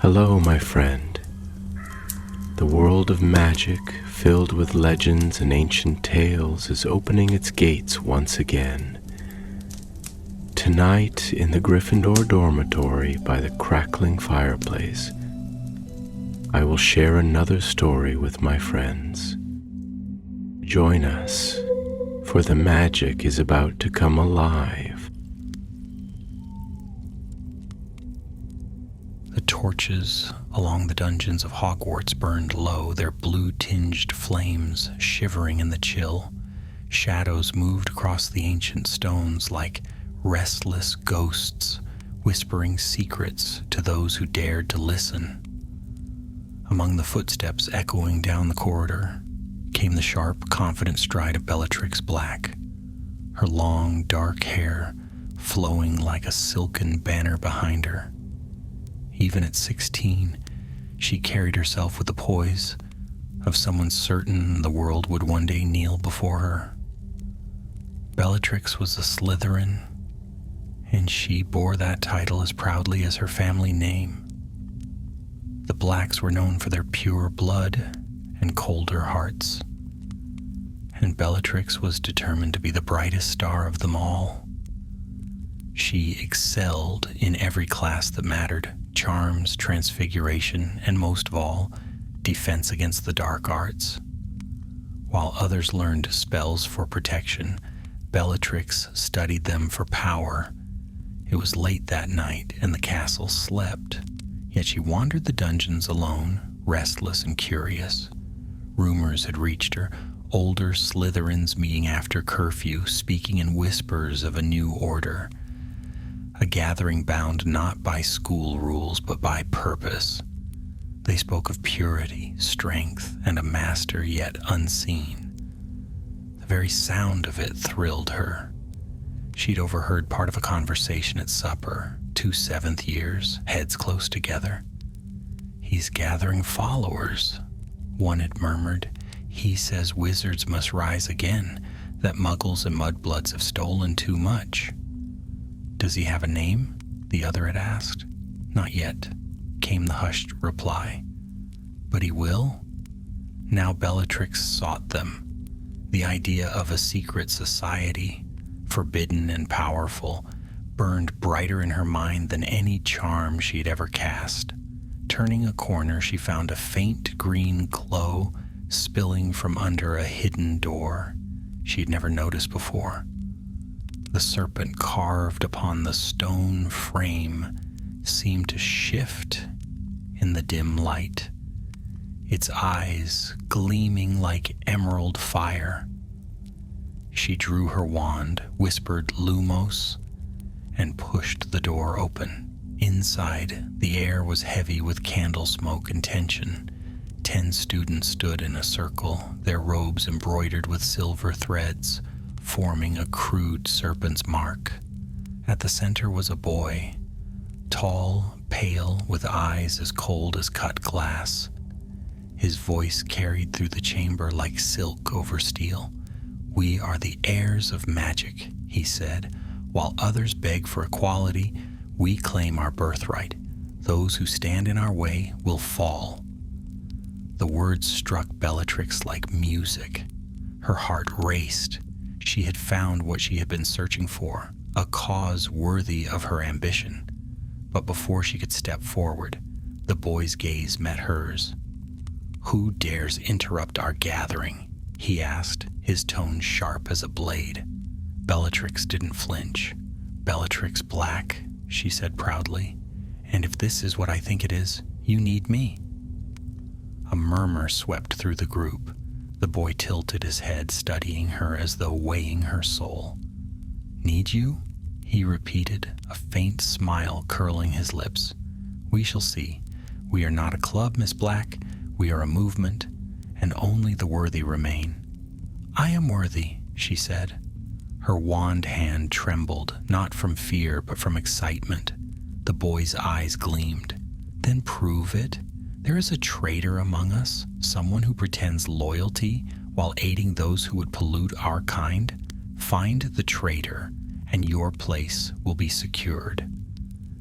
Hello, my friend. The world of magic, filled with legends and ancient tales, is opening its gates once again. Tonight, in the Gryffindor dormitory by the crackling fireplace, I will share another story with my friends. Join us, for the magic is about to come alive. The torches along the dungeons of Hogwarts burned low, their blue-tinged flames shivering in the chill. Shadows moved across the ancient stones like restless ghosts, whispering secrets to those who dared to listen. Among the footsteps echoing down the corridor came the sharp, confident stride of Bellatrix Black, her long, dark hair flowing like a silken banner behind her. Even at 16, she carried herself with the poise of someone certain the world would one day kneel before her. Bellatrix was a Slytherin, and she bore that title as proudly as her family name. The Blacks were known for their pure blood and colder hearts, and Bellatrix was determined to be the brightest star of them all. She excelled in every class that mattered: charms, transfiguration, and most of all, defense against the dark arts. While others learned spells for protection, Bellatrix studied them for power. It was late that night, and the castle slept, yet she wandered the dungeons alone, restless and curious. Rumors had reached her, older Slytherins meeting after curfew, speaking in whispers of a new order. A gathering bound not by school rules, but by purpose. They spoke of purity, strength, and a master yet unseen. The very sound of it thrilled her. She'd overheard part of a conversation at supper, 2 7th years, heads close together. "He's gathering followers," one had murmured. "He says wizards must rise again, that muggles and mudbloods have stolen too much." "Does he have a name?" the other had asked. "Not yet," came the hushed reply. "But he will?" Now Bellatrix sought them. The idea of a secret society, forbidden and powerful, burned brighter in her mind than any charm she had ever cast. Turning a corner, she found a faint green glow spilling from under a hidden door she had never noticed before. The serpent carved upon the stone frame seemed to shift in the dim light, its eyes gleaming like emerald fire. She drew her wand, whispered "Lumos," and pushed the door open. Inside, the air was heavy with candle smoke and tension. 10 students stood in a circle, their robes embroidered with silver threads, forming a crude serpent's mark. At the center was a boy, tall, pale, with eyes as cold as cut glass. His voice carried through the chamber like silk over steel. "We are the heirs of magic," he said. "While others beg for equality, we claim our birthright. Those who stand in our way will fall." The words struck Bellatrix like music. Her heart raced. She had found what she had been searching for, a cause worthy of her ambition. But before she could step forward, the boy's gaze met hers. "Who dares interrupt our gathering?" he asked, his tone sharp as a blade. Bellatrix didn't flinch. "Bellatrix Black," she said proudly. "And if this is what I think it is, you need me." A murmur swept through the group. The boy tilted his head, studying her as though weighing her soul. "Need you?" he repeated, a faint smile curling his lips. "We shall see. We are not a club, Miss Black. We are a movement, and only the worthy remain." "I am worthy," she said. Her wand hand trembled, not from fear, but from excitement. The boy's eyes gleamed. "Then prove it. There is a traitor among us, someone who pretends loyalty while aiding those who would pollute our kind. Find the traitor, and your place will be secured."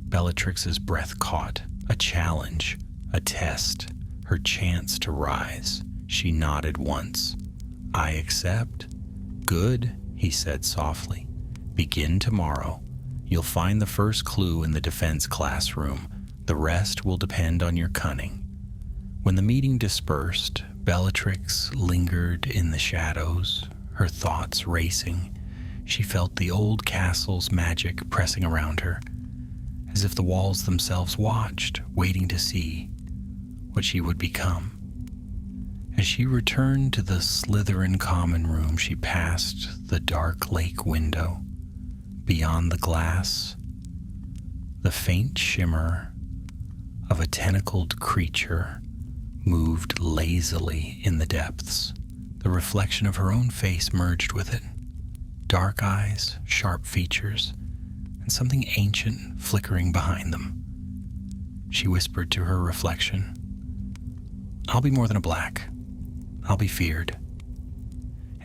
Bellatrix's breath caught. A challenge, a test, her chance to rise. She nodded once. "I accept." "Good," he said softly. "Begin tomorrow. You'll find the first clue in the defense classroom. The rest will depend on your cunning." When the meeting dispersed, Bellatrix lingered in the shadows, her thoughts racing. She felt the old castle's magic pressing around her, as if the walls themselves watched, waiting to see what she would become. As she returned to the Slytherin common room, she passed the dark lake window. Beyond the glass, the faint shimmer of a tentacled creature moved lazily in the depths. The reflection of her own face merged with it. Dark eyes, sharp features, and something ancient flickering behind them. She whispered to her reflection, "I'll be more than a black. I'll be feared."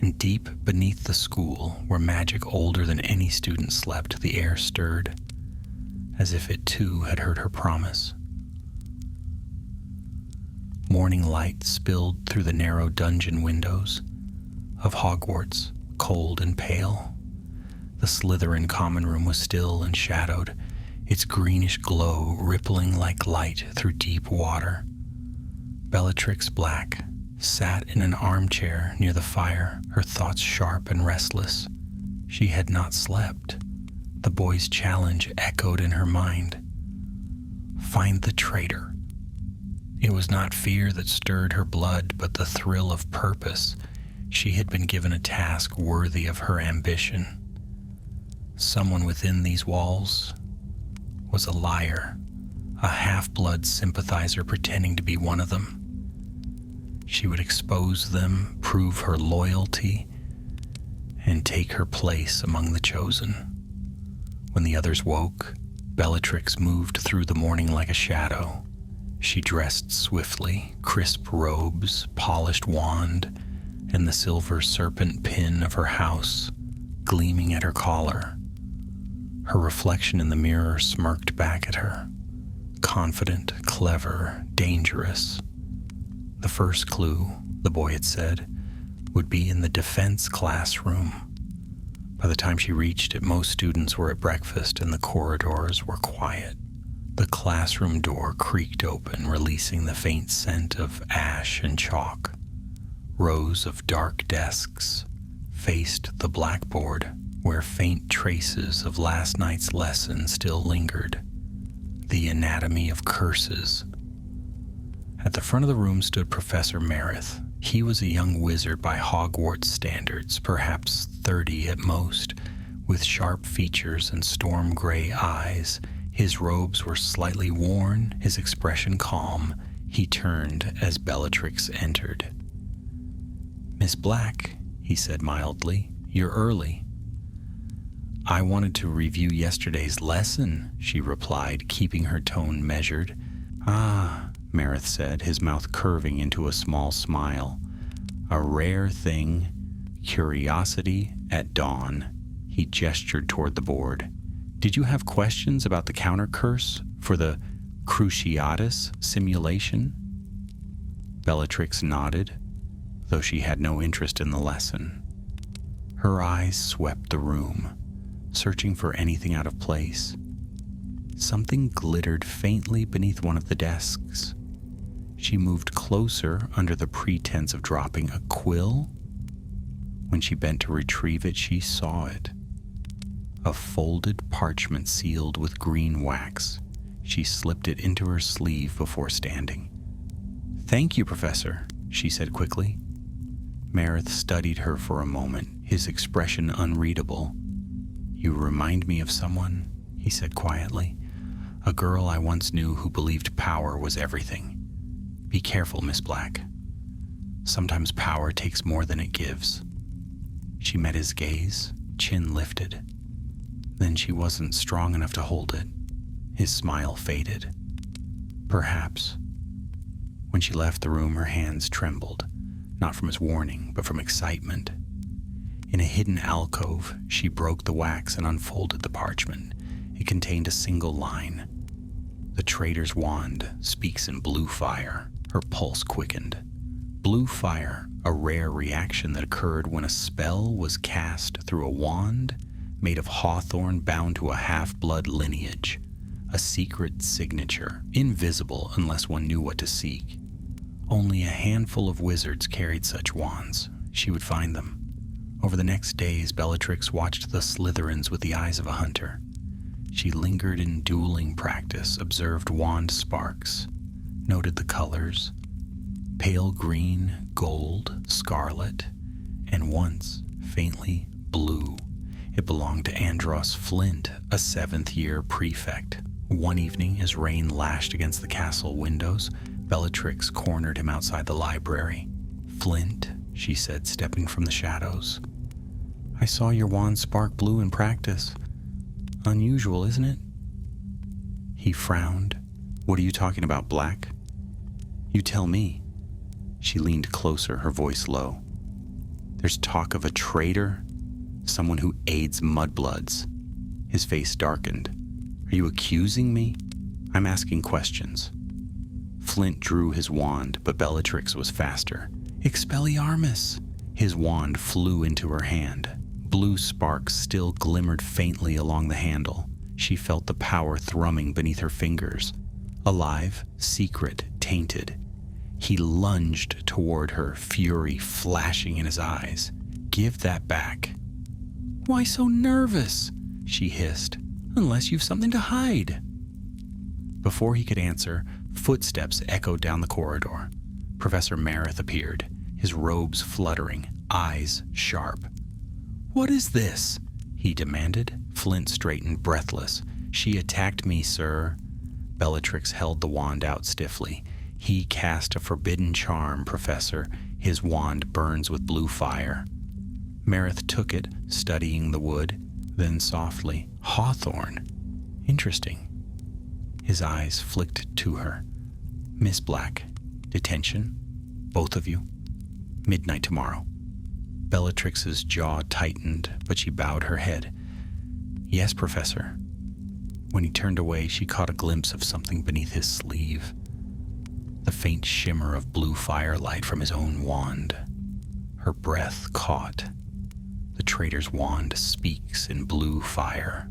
And deep beneath the school, where magic older than any student slept, the air stirred, as if it too had heard her promise. Morning light spilled through the narrow dungeon windows of Hogwarts, cold and pale. The Slytherin common room was still and shadowed, its greenish glow rippling like light through deep water. Bellatrix Black sat in an armchair near the fire, her thoughts sharp and restless. She had not slept. The boy's challenge echoed in her mind. Find the traitor. It was not fear that stirred her blood, but the thrill of purpose. She had been given a task worthy of her ambition. Someone within these walls was a liar, a half-blood sympathizer pretending to be one of them. She would expose them, prove her loyalty, and take her place among the chosen. When the others woke, Bellatrix moved through the morning like a shadow. She dressed swiftly, crisp robes, polished wand, and the silver serpent pin of her house gleaming at her collar. Her reflection in the mirror smirked back at her. Confident, clever, dangerous. The first clue, the boy had said, would be in the defense classroom. By the time she reached it, most students were at breakfast and the corridors were quiet. The classroom door creaked open, releasing the faint scent of ash and chalk. Rows of dark desks faced the blackboard, where faint traces of last night's lesson still lingered. The anatomy of curses. At the front of the room stood Professor Meredith. He was a young wizard by Hogwarts standards, perhaps 30 at most, with sharp features and storm gray eyes. His robes were slightly worn, his expression calm. He turned as Bellatrix entered. "Miss Black," he said mildly, "you're early." "I wanted to review yesterday's lesson," she replied, keeping her tone measured. "Ah," Meredith said, his mouth curving into a small smile. "A rare thing, curiosity at dawn." He gestured toward the board. "Did you have questions about the counter curse for the Cruciatus simulation?" Bellatrix nodded, though she had no interest in the lesson. Her eyes swept the room, searching for anything out of place. Something glittered faintly beneath one of the desks. She moved closer under the pretense of dropping a quill. When she bent to retrieve it, she saw it. A folded parchment sealed with green wax. She slipped it into her sleeve before standing. "Thank you, Professor," she said quickly. Meredith studied her for a moment, his expression unreadable. "You remind me of someone," he said quietly. "A girl I once knew who believed power was everything. Be careful, Miss Black. Sometimes power takes more than it gives." She met his gaze, chin lifted. Then she wasn't strong enough to hold it. His smile faded. Perhaps. When she left the room, her hands trembled, not from his warning, but from excitement. In a hidden alcove, she broke the wax and unfolded the parchment. It contained a single line. The traitor's wand speaks in blue fire. Her pulse quickened. Blue fire, a rare reaction that occurred when a spell was cast through a wand made of hawthorn bound to a half-blood lineage. A secret signature, invisible unless one knew what to seek. Only a handful of wizards carried such wands. She would find them. Over the next days, Bellatrix watched the Slytherins with the eyes of a hunter. She lingered in dueling practice, observed wand sparks, noted the colors: pale green, gold, scarlet, and once, faintly, blue. It belonged to Andros Flint, a seventh-year prefect. One evening, as rain lashed against the castle windows, Bellatrix cornered him outside the library. "Flint," she said, stepping from the shadows, "I saw your wand spark blue in practice. Unusual, isn't it?" He frowned. "What are you talking about, Black?" "You tell me." She leaned closer, her voice low. "There's talk of a traitor, someone who aids mudbloods." His face darkened. "Are you accusing me?" "I'm asking questions." Flint drew his wand, but Bellatrix was faster. "Expelliarmus!" His wand flew into her hand. Blue sparks still glimmered faintly along the handle. She felt the power thrumming beneath her fingers. Alive, secret, tainted. He lunged toward her, fury flashing in his eyes. "Give that back." "Why so nervous?" she hissed. "Unless you've something to hide." Before he could answer, footsteps echoed down the corridor. Professor Meredith appeared, his robes fluttering, eyes sharp. "What is this?" he demanded. Flint straightened, breathless. "She attacked me, sir." Bellatrix held the wand out stiffly. "He cast a forbidden charm, Professor. His wand burns with blue fire." Meredith took it, studying the wood, then softly, "Hawthorn. Interesting." His eyes flicked to her. "Miss Black, detention? Both of you? Midnight tomorrow." Bellatrix's jaw tightened, but she bowed her head. "Yes, Professor." When he turned away, she caught a glimpse of something beneath his sleeve. The faint shimmer of blue firelight from his own wand. Her breath caught. The traitor's wand speaks in blue fire.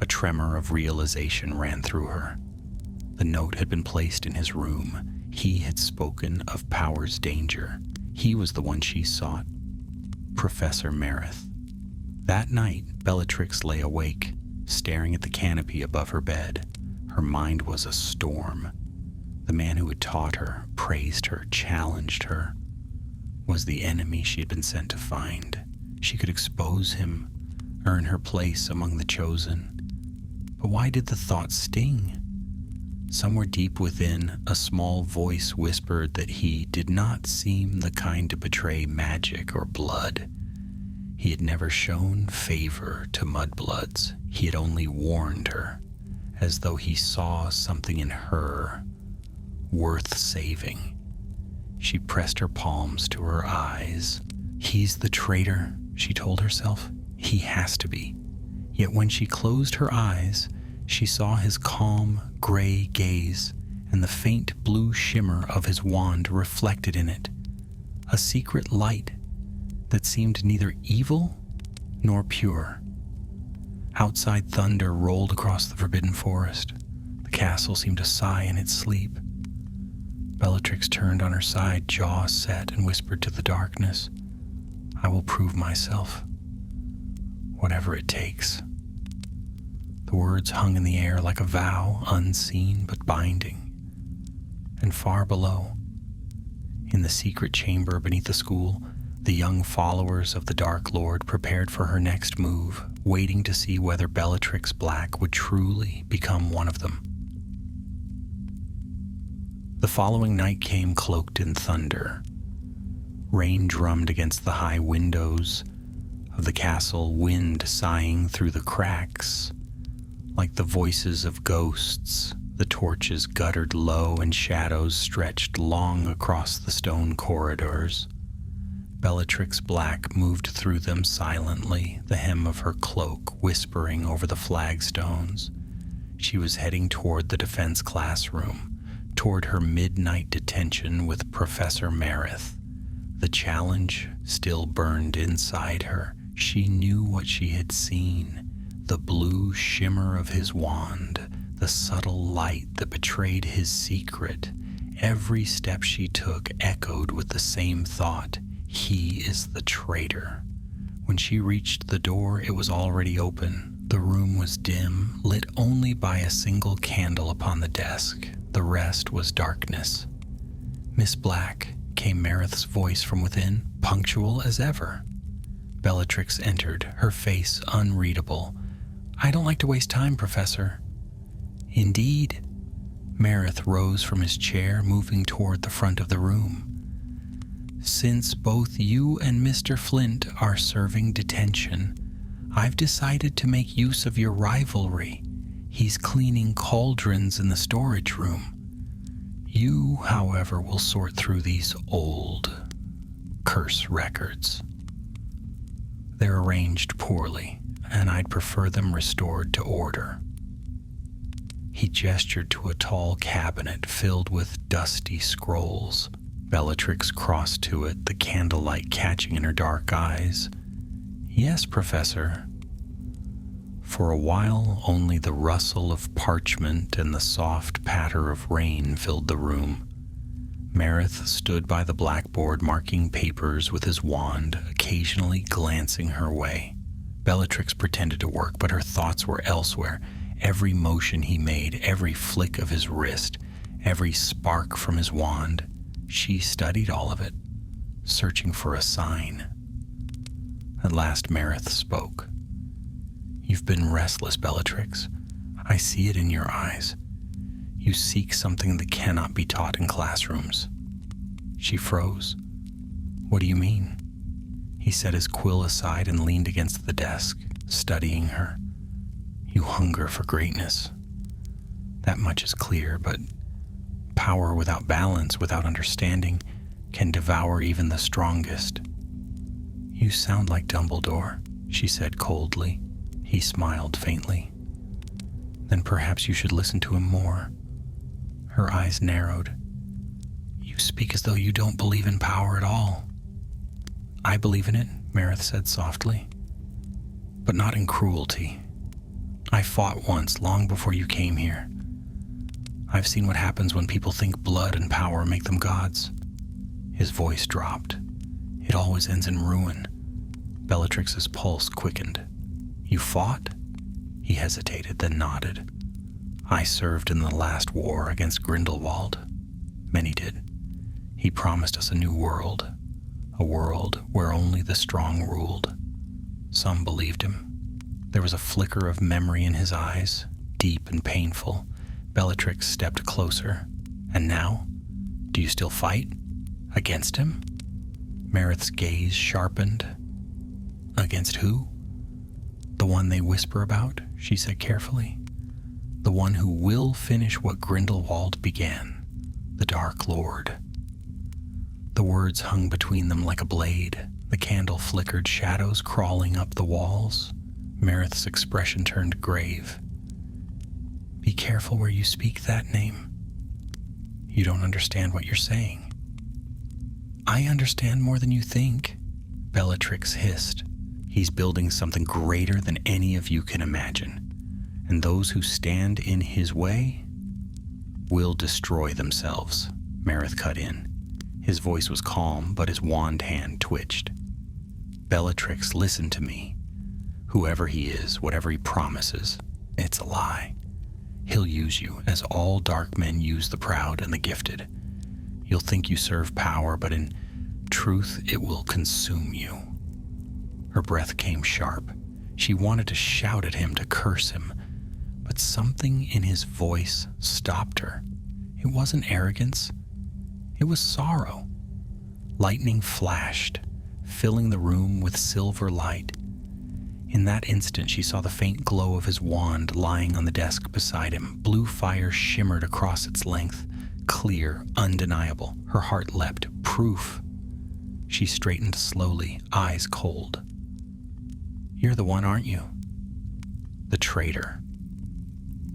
A tremor of realization ran through her. The note had been placed in his room. He had spoken of power's danger. He was the one she sought. Professor Meredith. That night, Bellatrix lay awake, staring at the canopy above her bed. Her mind was a storm. The man who had taught her, praised her, challenged her, was the enemy she had been sent to find. She could expose him, earn her place among the chosen. But why did the thought sting? Somewhere deep within, a small voice whispered that he did not seem the kind to betray magic or blood. He had never shown favor to mudbloods. He had only warned her, as though he saw something in her worth saving. She pressed her palms to her eyes. "He's the traitor," she told herself. "He has to be." Yet when she closed her eyes, she saw his calm, gray gaze and the faint blue shimmer of his wand reflected in it. A secret light that seemed neither evil nor pure. Outside, thunder rolled across the forbidden forest. The castle seemed to sigh in its sleep. Bellatrix turned on her side, jaw set, and whispered to the darkness, "I will prove myself, whatever it takes." The words hung in the air like a vow, unseen but binding. And far below, in the secret chamber beneath the school, the young followers of the Dark Lord prepared for her next move, waiting to see whether Bellatrix Black would truly become one of them. The following night came cloaked in thunder. Rain drummed against the high windows of the castle, wind sighing through the cracks. Like the voices of ghosts, the torches guttered low and shadows stretched long across the stone corridors. Bellatrix Black moved through them silently, the hem of her cloak whispering over the flagstones. She was heading toward the defense classroom, toward her midnight detention with Professor Meredith. The challenge still burned inside her. She knew what she had seen, the blue shimmer of his wand, the subtle light that betrayed his secret. Every step she took echoed with the same thought: he is the traitor. When she reached the door, it was already open. The room was dim, lit only by a single candle upon the desk. The rest was darkness. "Miss Black," came Meredith's voice from within, punctual as ever. Bellatrix entered, her face unreadable. "I don't like to waste time, Professor." "Indeed." Meredith rose from his chair, moving toward the front of the room. "Since both you and Mr. Flint are serving detention, I've decided to make use of your rivalry. He's cleaning cauldrons in the storage room. You, however, will sort through these old curse records. They're arranged poorly, and I'd prefer them restored to order." He gestured to a tall cabinet filled with dusty scrolls. Bellatrix crossed to it, the candlelight catching in her dark eyes. "Yes, Professor." For a while, only the rustle of parchment and the soft patter of rain filled the room. Meredith stood by the blackboard marking papers with his wand, occasionally glancing her way. Bellatrix pretended to work, but her thoughts were elsewhere. Every motion he made, every flick of his wrist, every spark from his wand, she studied all of it, searching for a sign. At last Meredith spoke. "You've been restless, Bellatrix. I see it in your eyes. You seek something that cannot be taught in classrooms." She froze. "What do you mean?" He set his quill aside and leaned against the desk, studying her. "You hunger for greatness. That much is clear, but power without balance, without understanding, can devour even the strongest." "You sound like Dumbledore," she said coldly. He smiled faintly. "Then perhaps you should listen to him more." Her eyes narrowed. "You speak as though you don't believe in power at all." "I believe in it," Meredith said softly, "but not in cruelty. I fought once, long before you came here. I've seen what happens when people think blood and power make them gods." His voice dropped. "It always ends in ruin." Bellatrix's pulse quickened. "You fought?" He hesitated, then nodded. "I served in the last war against Grindelwald." Many did. He promised us a new world, a world where only the strong ruled. Some believed him. There was a flicker of memory in his eyes, deep and painful. Bellatrix stepped closer. "And now? Do you still fight? Against him?" Meredith's gaze sharpened. "Against who?" "The one they whisper about," she said carefully. "The one who will finish what Grindelwald began, the Dark Lord." The words hung between them like a blade. The candle flickered, shadows crawling up the walls. Meredith's expression turned grave. "Be careful where you speak that name. You don't understand what you're saying." "I understand more than you think," Bellatrix hissed. "He's building something greater than any of you can imagine, and those who stand in his way will destroy themselves," Meredith cut in. His voice was calm, but his wand hand twitched. "Bellatrix, listen to me. Whoever he is, whatever he promises, it's a lie. He'll use you, as all dark men use the proud and the gifted. You'll think you serve power, but in truth, it will consume you." Her breath came sharp. She wanted to shout at him, to curse him, but something in his voice stopped her. It wasn't arrogance. It was sorrow. Lightning flashed, filling the room with silver light. In that instant, she saw the faint glow of his wand lying on the desk beside him. Blue fire shimmered across its length, clear, undeniable. Her heart leapt. Proof. She straightened slowly, eyes cold. "You're the one, aren't you? The traitor."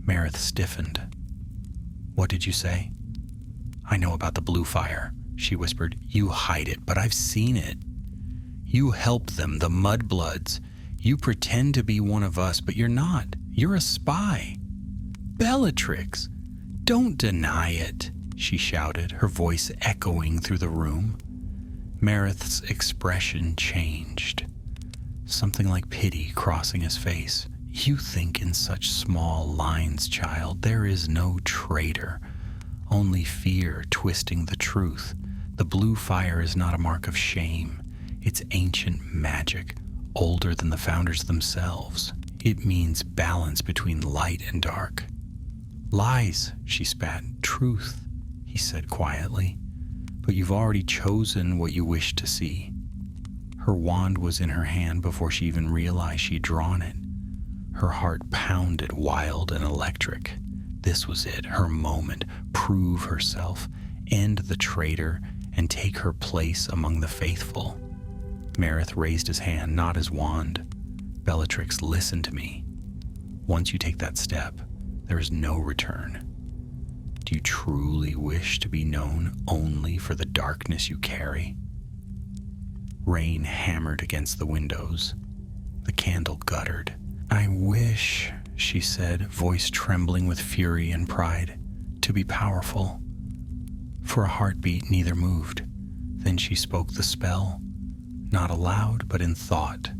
Marith stiffened. "What did you say?" "I know about the blue fire," she whispered. "You hide it, but I've seen it. You help them, the mudbloods. You pretend to be one of us, but you're not. You're a spy. Bellatrix, don't deny it," she shouted, her voice echoing through the room. Marith's expression changed. Something like pity crossing his face. "You think in such small lines, child. There is no traitor. Only fear twisting the truth. The blue fire is not a mark of shame. It's ancient magic, older than the founders themselves. It means balance between light and dark." "Lies," she spat. "Truth," he said quietly. "But you've already chosen what you wish to see." Her wand was in her hand before she even realized she'd drawn it. Her heart pounded wild and electric. This was it, her moment. Prove herself, end the traitor, and take her place among the faithful. Marith raised his hand, not his wand. "Bellatrix, listen to me. Once you take that step, there is no return. Do you truly wish to be known only for the darkness you carry?" Rain hammered against the windows. The candle guttered. "I wish," she said, voice trembling with fury and pride, "to be powerful." For a heartbeat, neither moved. Then she spoke the spell, not aloud, but in thought,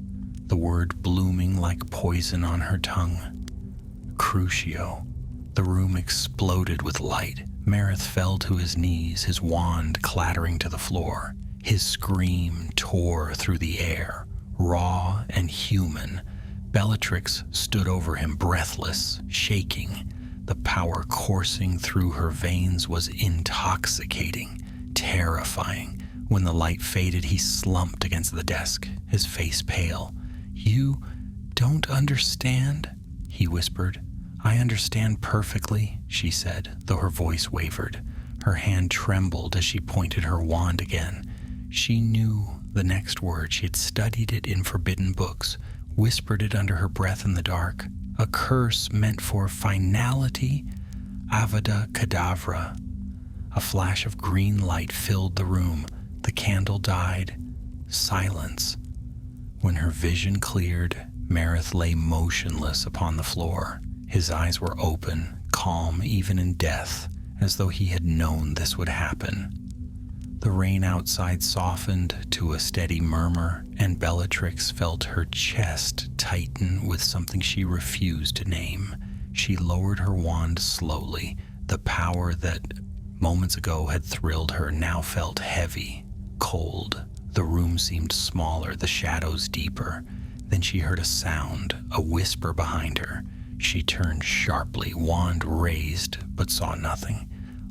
the word blooming like poison on her tongue. Crucio. The room exploded with light. Marith fell to his knees, his wand clattering to the floor. His scream tore through the air, raw and human. Bellatrix stood over him, breathless, shaking. The power coursing through her veins was intoxicating, terrifying. When the light faded, he slumped against the desk, his face pale. "You don't understand?" he whispered. "I understand perfectly," she said, though her voice wavered. Her hand trembled as she pointed her wand again. She knew the next word. She had studied it in forbidden books, whispered it under her breath in the dark. A curse meant for finality, Avada Kedavra. A flash of green light filled the room. The candle died. Silence. When her vision cleared, Marith lay motionless upon the floor. His eyes were open, calm even in death, as though he had known this would happen. The rain outside softened to a steady murmur, and Bellatrix felt her chest tighten with something she refused to name. She lowered her wand slowly. The power that moments ago had thrilled her now felt heavy, cold. The room seemed smaller, the shadows deeper. Then she heard a sound, a whisper behind her. She turned sharply, wand raised, but saw nothing.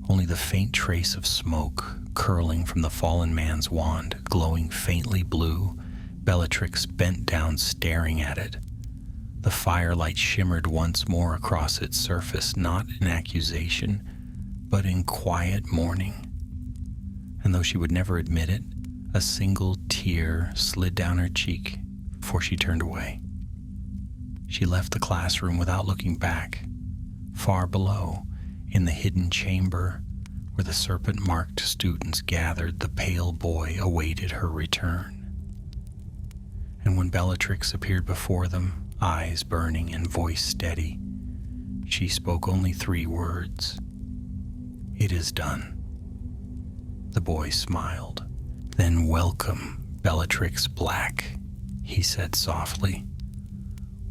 Only the faint trace of smoke curling from the fallen man's wand, glowing faintly blue. Bellatrix bent down, staring at it. The firelight shimmered once more across its surface, not in accusation, but in quiet mourning. And though she would never admit it, a single tear slid down her cheek before she turned away. She left the classroom without looking back. Far below, in the hidden chamber where the serpent-marked students gathered, the pale boy awaited her return. And when Bellatrix appeared before them, eyes burning and voice steady, she spoke only 3 words. "It is done." The boy smiled. "Then welcome, Bellatrix Black," he said softly.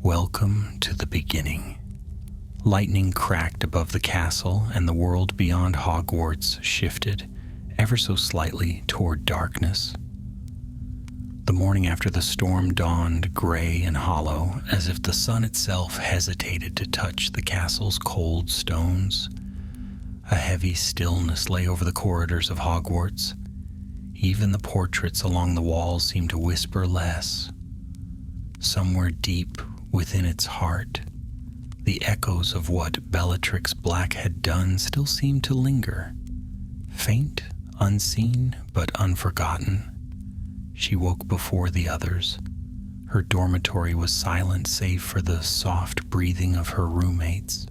"Welcome to the beginning." Lightning cracked above the castle, and the world beyond Hogwarts shifted, ever so slightly, toward darkness. The morning after the storm dawned gray and hollow, as if the sun itself hesitated to touch the castle's cold stones. A heavy stillness lay over the corridors of Hogwarts. Even the portraits along the walls seemed to whisper less. Somewhere deep within its heart, the echoes of what Bellatrix Black had done still seemed to linger. Faint, unseen, but unforgotten. She woke before the others. Her dormitory was silent save for the soft breathing of her roommates.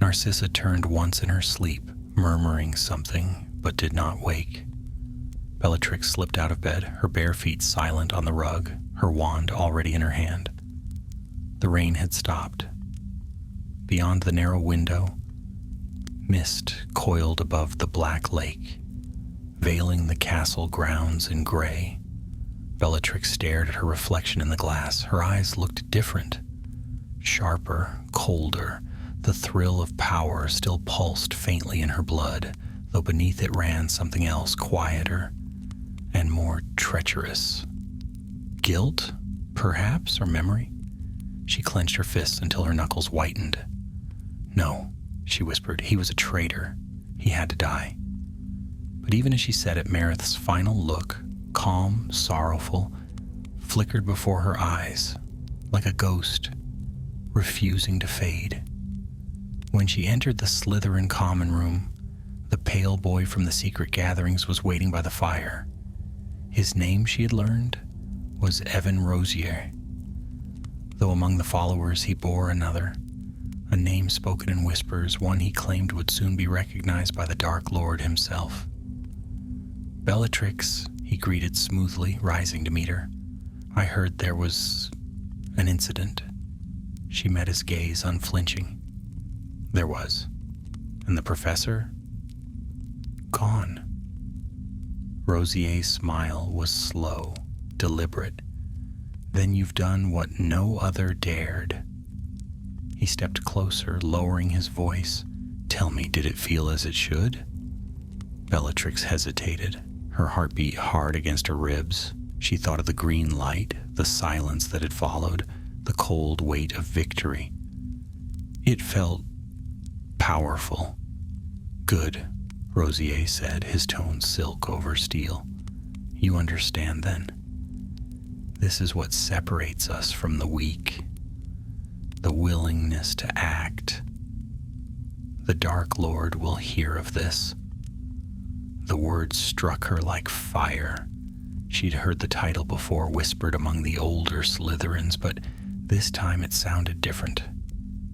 Narcissa turned once in her sleep, murmuring something, but did not wake. Bellatrix slipped out of bed, her bare feet silent on the rug, her wand already in her hand. The rain had stopped. Beyond the narrow window, mist coiled above the black lake, veiling the castle grounds in gray. Bellatrix stared at her reflection in the glass. Her eyes looked different, sharper, colder. The thrill of power still pulsed faintly in her blood, though beneath it ran something else, quieter and more treacherous. Guilt, perhaps, or memory? She clenched her fists until her knuckles whitened. No, she whispered, he was a traitor. He had to die. But even as she said it, Meredith's final look, calm, sorrowful, flickered before her eyes, like a ghost, refusing to fade. When she entered the Slytherin common room, the pale boy from the secret gatherings was waiting by the fire. His name, she had learned, was Evan Rosier, though among the followers he bore another, a name spoken in whispers, one he claimed would soon be recognized by the Dark Lord himself. Bellatrix, he greeted smoothly, rising to meet her. I heard there was an incident. She met his gaze, unflinching. There was. And the professor? Gone. Rosier's smile was slow, deliberate. Then you've done what no other dared. He stepped closer, lowering his voice. Tell me, did it feel as it should? Bellatrix hesitated, her heart beat hard against her ribs. She thought of the green light, the silence that had followed, the cold weight of victory. It felt powerful. Good, Rosier said, his tone silk over steel. You understand then. This is what separates us from the weak. The willingness to act. The Dark Lord will hear of this. The words struck her like fire. She'd heard the title before, whispered among the older Slytherins, but this time it sounded different.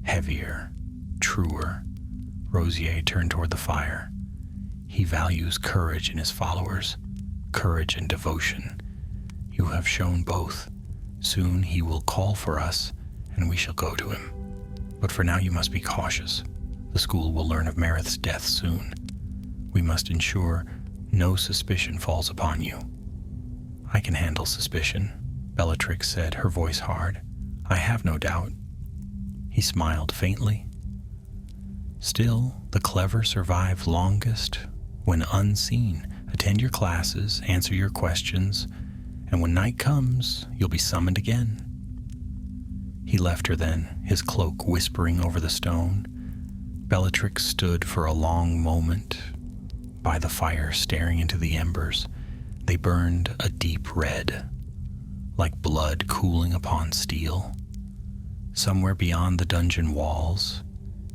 Heavier, truer. Rosier turned toward the fire. He values courage in his followers, courage and devotion. You have shown both. Soon he will call for us, and we shall go to him. But for now you must be cautious. The school will learn of Meredith's death soon. We must ensure no suspicion falls upon you. I can handle suspicion, Bellatrix said, her voice hard. I have no doubt. He smiled faintly. Still, the clever survive longest when unseen. Attend your classes, answer your questions, and when night comes, you'll be summoned again. He left her then, his cloak whispering over the stone. Bellatrix stood for a long moment by the fire, staring into the embers. They burned a deep red, like blood cooling upon steel. Somewhere beyond the dungeon walls,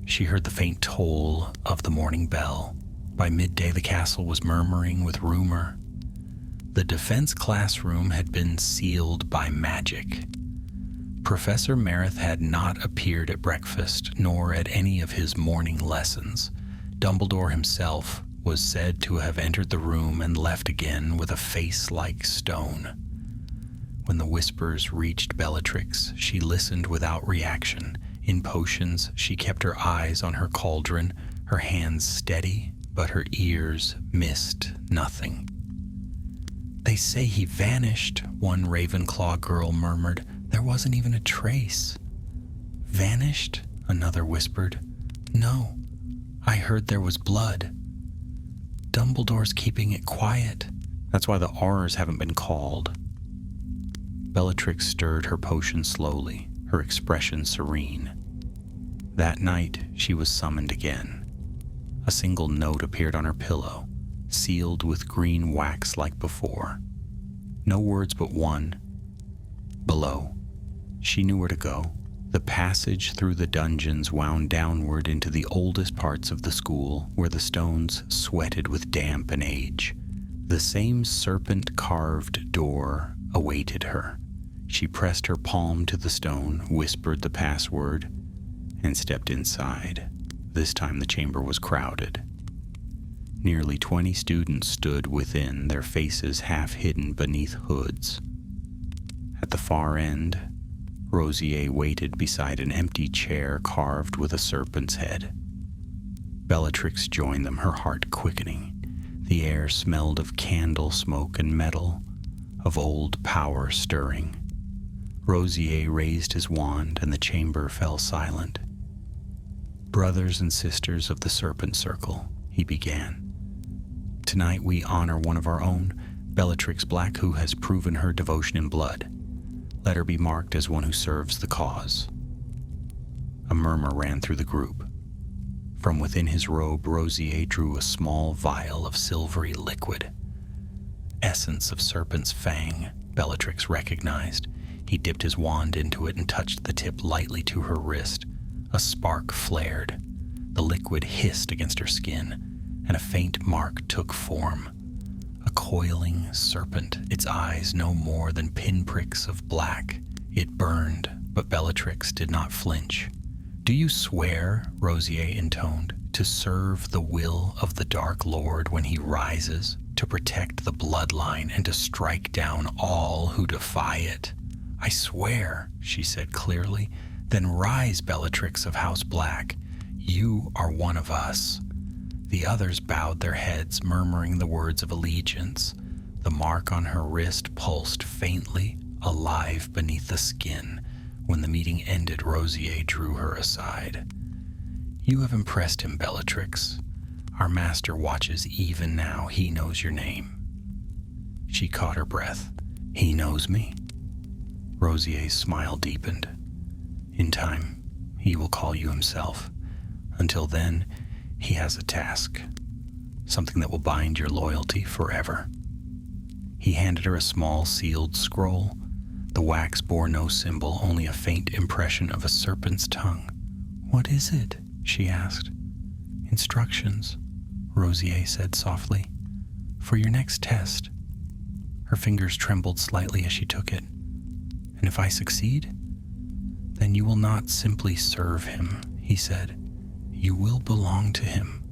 she heard the faint toll of the morning bell. By midday, the castle was murmuring with rumor. The defense classroom had been sealed by magic. Professor Meredith had not appeared at breakfast, nor at any of his morning lessons. Dumbledore himself was said to have entered the room and left again with a face like stone. When the whispers reached Bellatrix, she listened without reaction. In potions, she kept her eyes on her cauldron, her hands steady, but her ears missed nothing. They say he vanished, one Ravenclaw girl murmured. There wasn't even a trace. Vanished? Another whispered. No, I heard there was blood. Dumbledore's keeping it quiet. That's why the Aurors haven't been called. Bellatrix stirred her potion slowly, her expression serene. That night, she was summoned again. A single note appeared on her pillow, sealed with green wax like before. No words but one. Below. She knew where to go. The passage through the dungeons wound downward into the oldest parts of the school, where the stones sweated with damp and age. The same serpent-carved door awaited her. She pressed her palm to the stone, whispered the password, and stepped inside. This time the chamber was crowded. Nearly 20 students stood within, their faces half hidden beneath hoods. At the far end, Rosier waited beside an empty chair carved with a serpent's head. Bellatrix joined them, her heart quickening. The air smelled of candle smoke and metal, of old power stirring. Rosier raised his wand, and the chamber fell silent. "Brothers and sisters of the Serpent Circle," he began. "Tonight we honor one of our own, Bellatrix Black, who has proven her devotion in blood. Let her be marked as one who serves the cause." A murmur ran through the group. From within his robe, Rosier drew a small vial of silvery liquid. Essence of serpent's fang, Bellatrix recognized. He dipped his wand into it and touched the tip lightly to her wrist. A spark flared. The liquid hissed against her skin, and a faint mark took form. A coiling serpent, its eyes no more than pinpricks of black. It burned, but Bellatrix did not flinch. "Do you swear," Rosier intoned, "to serve the will of the Dark Lord when he rises, to protect the bloodline and to strike down all who defy it?" "I swear," she said clearly. "Then rise, Bellatrix of House Black. You are one of us." The others bowed their heads, murmuring the words of allegiance. The mark on her wrist pulsed faintly, alive beneath the skin. When the meeting ended, Rosier drew her aside. "You have impressed him, Bellatrix. Our master watches even now. He knows your name." She caught her breath. "He knows me?" Rosier's smile deepened. "In time, he will call you himself. Until then, he has a task, something that will bind your loyalty forever." He handed her a small sealed scroll. The wax bore no symbol, only a faint impression of a serpent's tongue. "What is it?" she asked. "Instructions," Rosier said softly, "for your next test." Her fingers trembled slightly as she took it. "And if I succeed? Then you will not simply serve him," he said. "You will belong to him."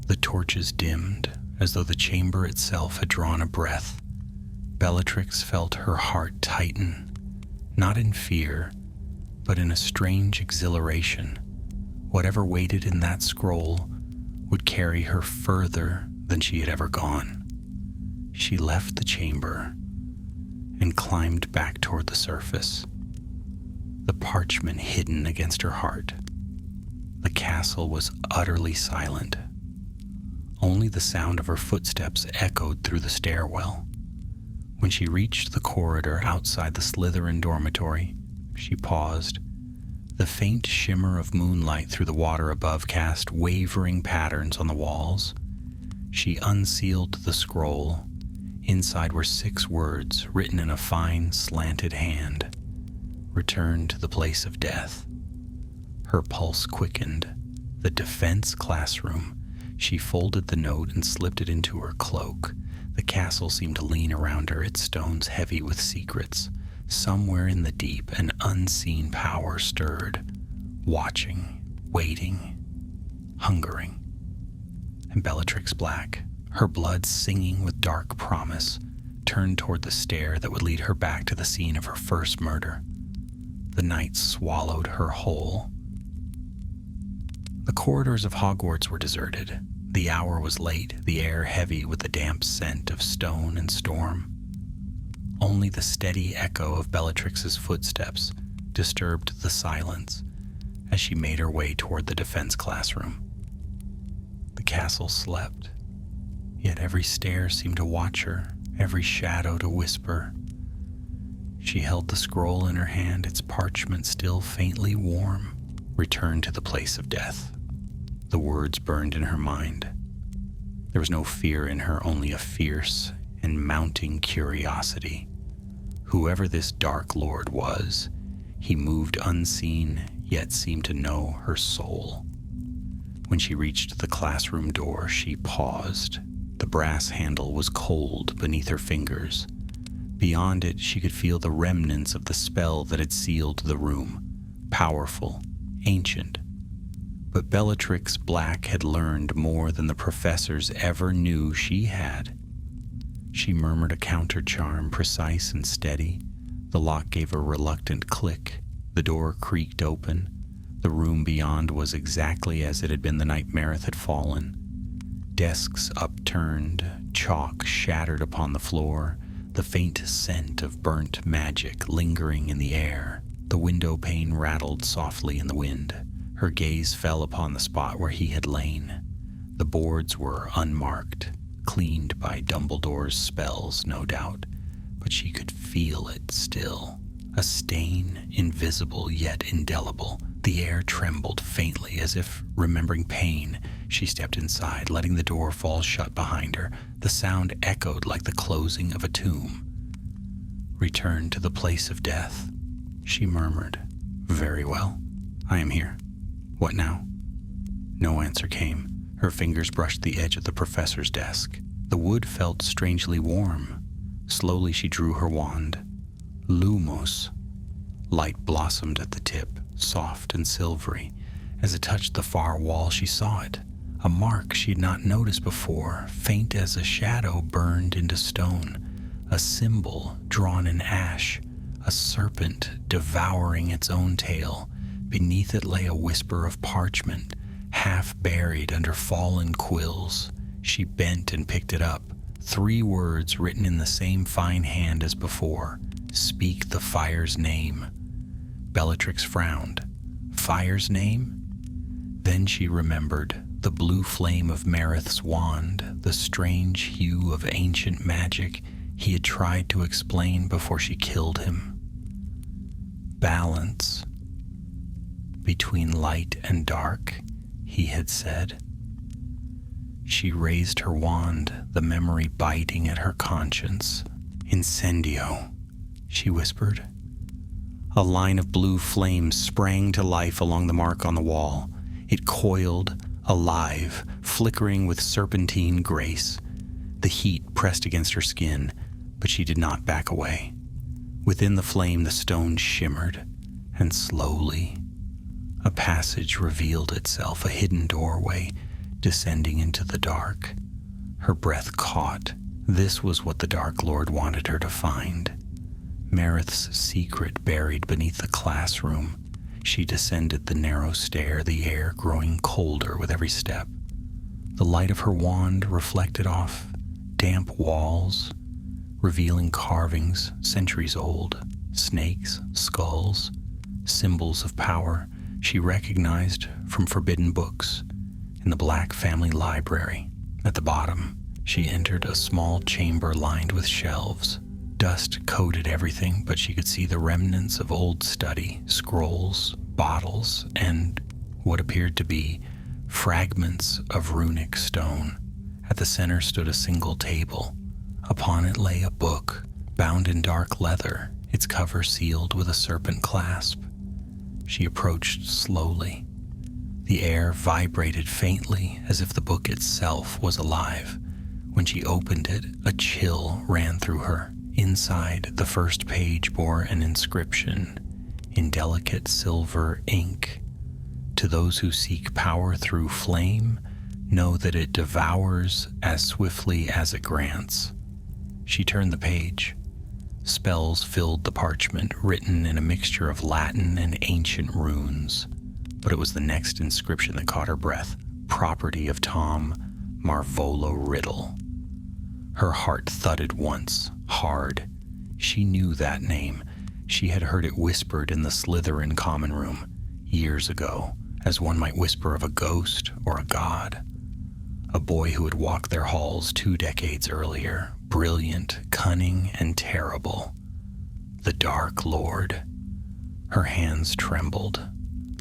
The torches dimmed, as though the chamber itself had drawn a breath. Bellatrix felt her heart tighten, not in fear, but in a strange exhilaration. Whatever waited in that scroll would carry her further than she had ever gone. She left the chamber and climbed back toward the surface, the parchment hidden against her heart. The castle was utterly silent. Only the sound of her footsteps echoed through the stairwell. When she reached the corridor outside the Slytherin dormitory, she paused. The faint shimmer of moonlight through the water above cast wavering patterns on the walls. She unsealed the scroll. Inside were 6 words written in a fine, slanted hand. "Return to the place of death." Her pulse quickened. The defense classroom. She folded the note and slipped it into her cloak. The castle seemed to lean around her, its stones heavy with secrets. Somewhere in the deep, an unseen power stirred, watching, waiting, hungering. And Bellatrix Black, her blood singing with dark promise, turned toward the stair that would lead her back to the scene of her first murder. The night swallowed her whole. The corridors of Hogwarts were deserted. The hour was late, the air heavy with the damp scent of stone and storm. Only the steady echo of Bellatrix's footsteps disturbed the silence as she made her way toward the defense classroom. The castle slept, yet every stair seemed to watch her, every shadow to whisper. She held the scroll in her hand, its parchment still faintly warm. "Return to the place of death." The words burned in her mind. There was no fear in her, only a fierce and mounting curiosity. Whoever this Dark Lord was, he moved unseen, yet seemed to know her soul. When she reached the classroom door, she paused. The brass handle was cold beneath her fingers. Beyond it, she could feel the remnants of the spell that had sealed the room. Powerful, ancient, But Bellatrix Black had learned more than the professors ever knew she had. She murmured a counter-charm, precise and steady. The lock gave a reluctant click. The door creaked open. The room beyond was exactly as it had been the night Marith had fallen. Desks upturned, chalk shattered upon the floor, the faint scent of burnt magic lingering in the air. The window pane rattled softly in the wind. Her gaze fell upon the spot where he had lain. The boards were unmarked, cleaned by Dumbledore's spells, no doubt, but she could feel it still. A stain, invisible yet indelible. The air trembled faintly as if remembering pain. She stepped inside, letting the door fall shut behind her. The sound echoed like the closing of a tomb. "Return to the place of death," she murmured. "Very well. I am here. What now?" No answer came. Her fingers brushed the edge of the professor's desk. The wood felt strangely warm. Slowly she drew her wand. Lumos. Light blossomed at the tip, soft and silvery. As it touched the far wall, she saw it. A mark she had not noticed before, faint as a shadow burned into stone. A symbol drawn in ash, a serpent devouring its own tail. Beneath it lay a whisper of parchment, half buried under fallen quills. She bent and picked it up. 3 words written in the same fine hand as before. "Speak the fire's name." Bellatrix frowned. Fire's name? Then she remembered the blue flame of Marith's wand, the strange hue of ancient magic he had tried to explain before she killed him. Balance. Between light and dark, he had said. She raised her wand, the memory biting at her conscience. "Incendio," she whispered. A line of blue flames sprang to life along the mark on the wall. It coiled, alive, flickering with serpentine grace. The heat pressed against her skin, but she did not back away. Within the flame, the stone shimmered, and slowly, a passage revealed itself, a hidden doorway descending into the dark. Her breath caught. This was what the Dark Lord wanted her to find. Marith's secret buried beneath the classroom. She descended the narrow stair, the air growing colder with every step. The light of her wand reflected off damp walls, revealing carvings centuries old, snakes, skulls, symbols of power she recognized from forbidden books in the Black family library. At the bottom, she entered a small chamber lined with shelves. Dust coated everything, but she could see the remnants of old study, scrolls, bottles, and what appeared to be fragments of runic stone. At the center stood a single table. Upon it lay a book, bound in dark leather, its cover sealed with a serpent clasp. She approached slowly. The air vibrated faintly as if the book itself was alive. When she opened it, a chill ran through her. Inside, the first page bore an inscription in delicate silver ink. "To those who seek power through flame, know that it devours as swiftly as it grants." She turned the page. Spells filled the parchment, written in a mixture of Latin and ancient runes. But it was the next inscription that caught her breath. "Property of Tom Marvolo Riddle." Her heart thudded once, hard. She knew that name. She had heard it whispered in the Slytherin common room years ago, as one might whisper of a ghost or a god. A boy who had walked their halls 2 decades earlier, brilliant, cunning, and terrible. The Dark Lord. Her hands trembled.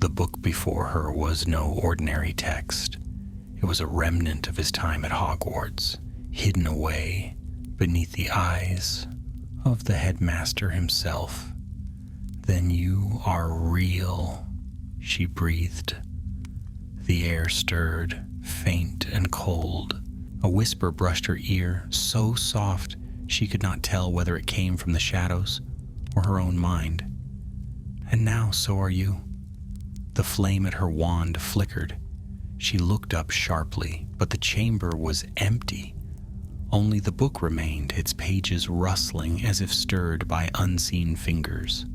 The book before her was no ordinary text. It was a remnant of his time at Hogwarts, hidden away beneath the eyes of the headmaster himself. "Then you are real," she breathed. The air stirred, faint and cold. A whisper brushed her ear, so soft she could not tell whether it came from the shadows or her own mind. "And now so are you." The flame at her wand flickered. She looked up sharply, but the chamber was empty. Only the book remained, its pages rustling as if stirred by unseen fingers.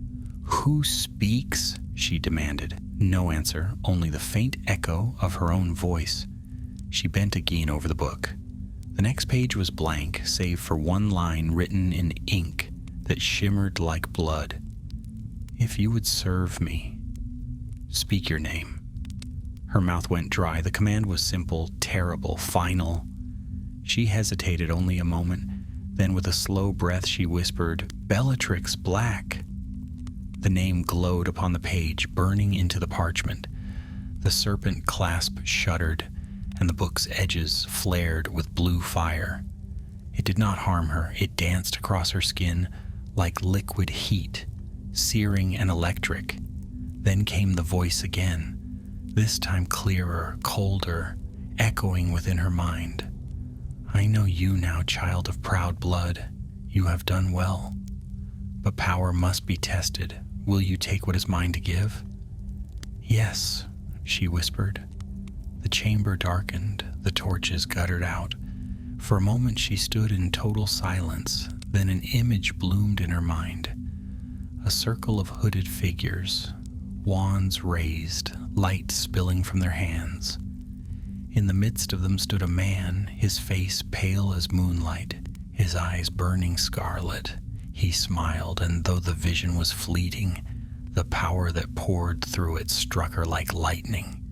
"Who speaks?" she demanded. No answer, only the faint echo of her own voice. She bent again over the book. The next page was blank, save for one line written in ink that shimmered like blood. "If you would serve me, speak your name." Her mouth went dry. The command was simple, terrible, final. She hesitated only a moment. Then with a slow breath she whispered, "Bellatrix Black." The name glowed upon the page, burning into the parchment. The serpent clasp shuddered, and the book's edges flared with blue fire. It did not harm her. It danced across her skin like liquid heat, searing and electric. Then came the voice again, this time clearer, colder, echoing within her mind. "I know you now, child of proud blood. You have done well. But power must be tested. Will you take what is mine to give?" "Yes," she whispered. The chamber darkened, the torches guttered out. For a moment she stood in total silence, then an image bloomed in her mind. A circle of hooded figures, wands raised, light spilling from their hands. In the midst of them stood a man, his face pale as moonlight, his eyes burning scarlet. He smiled, and though the vision was fleeting, the power that poured through it struck her like lightning.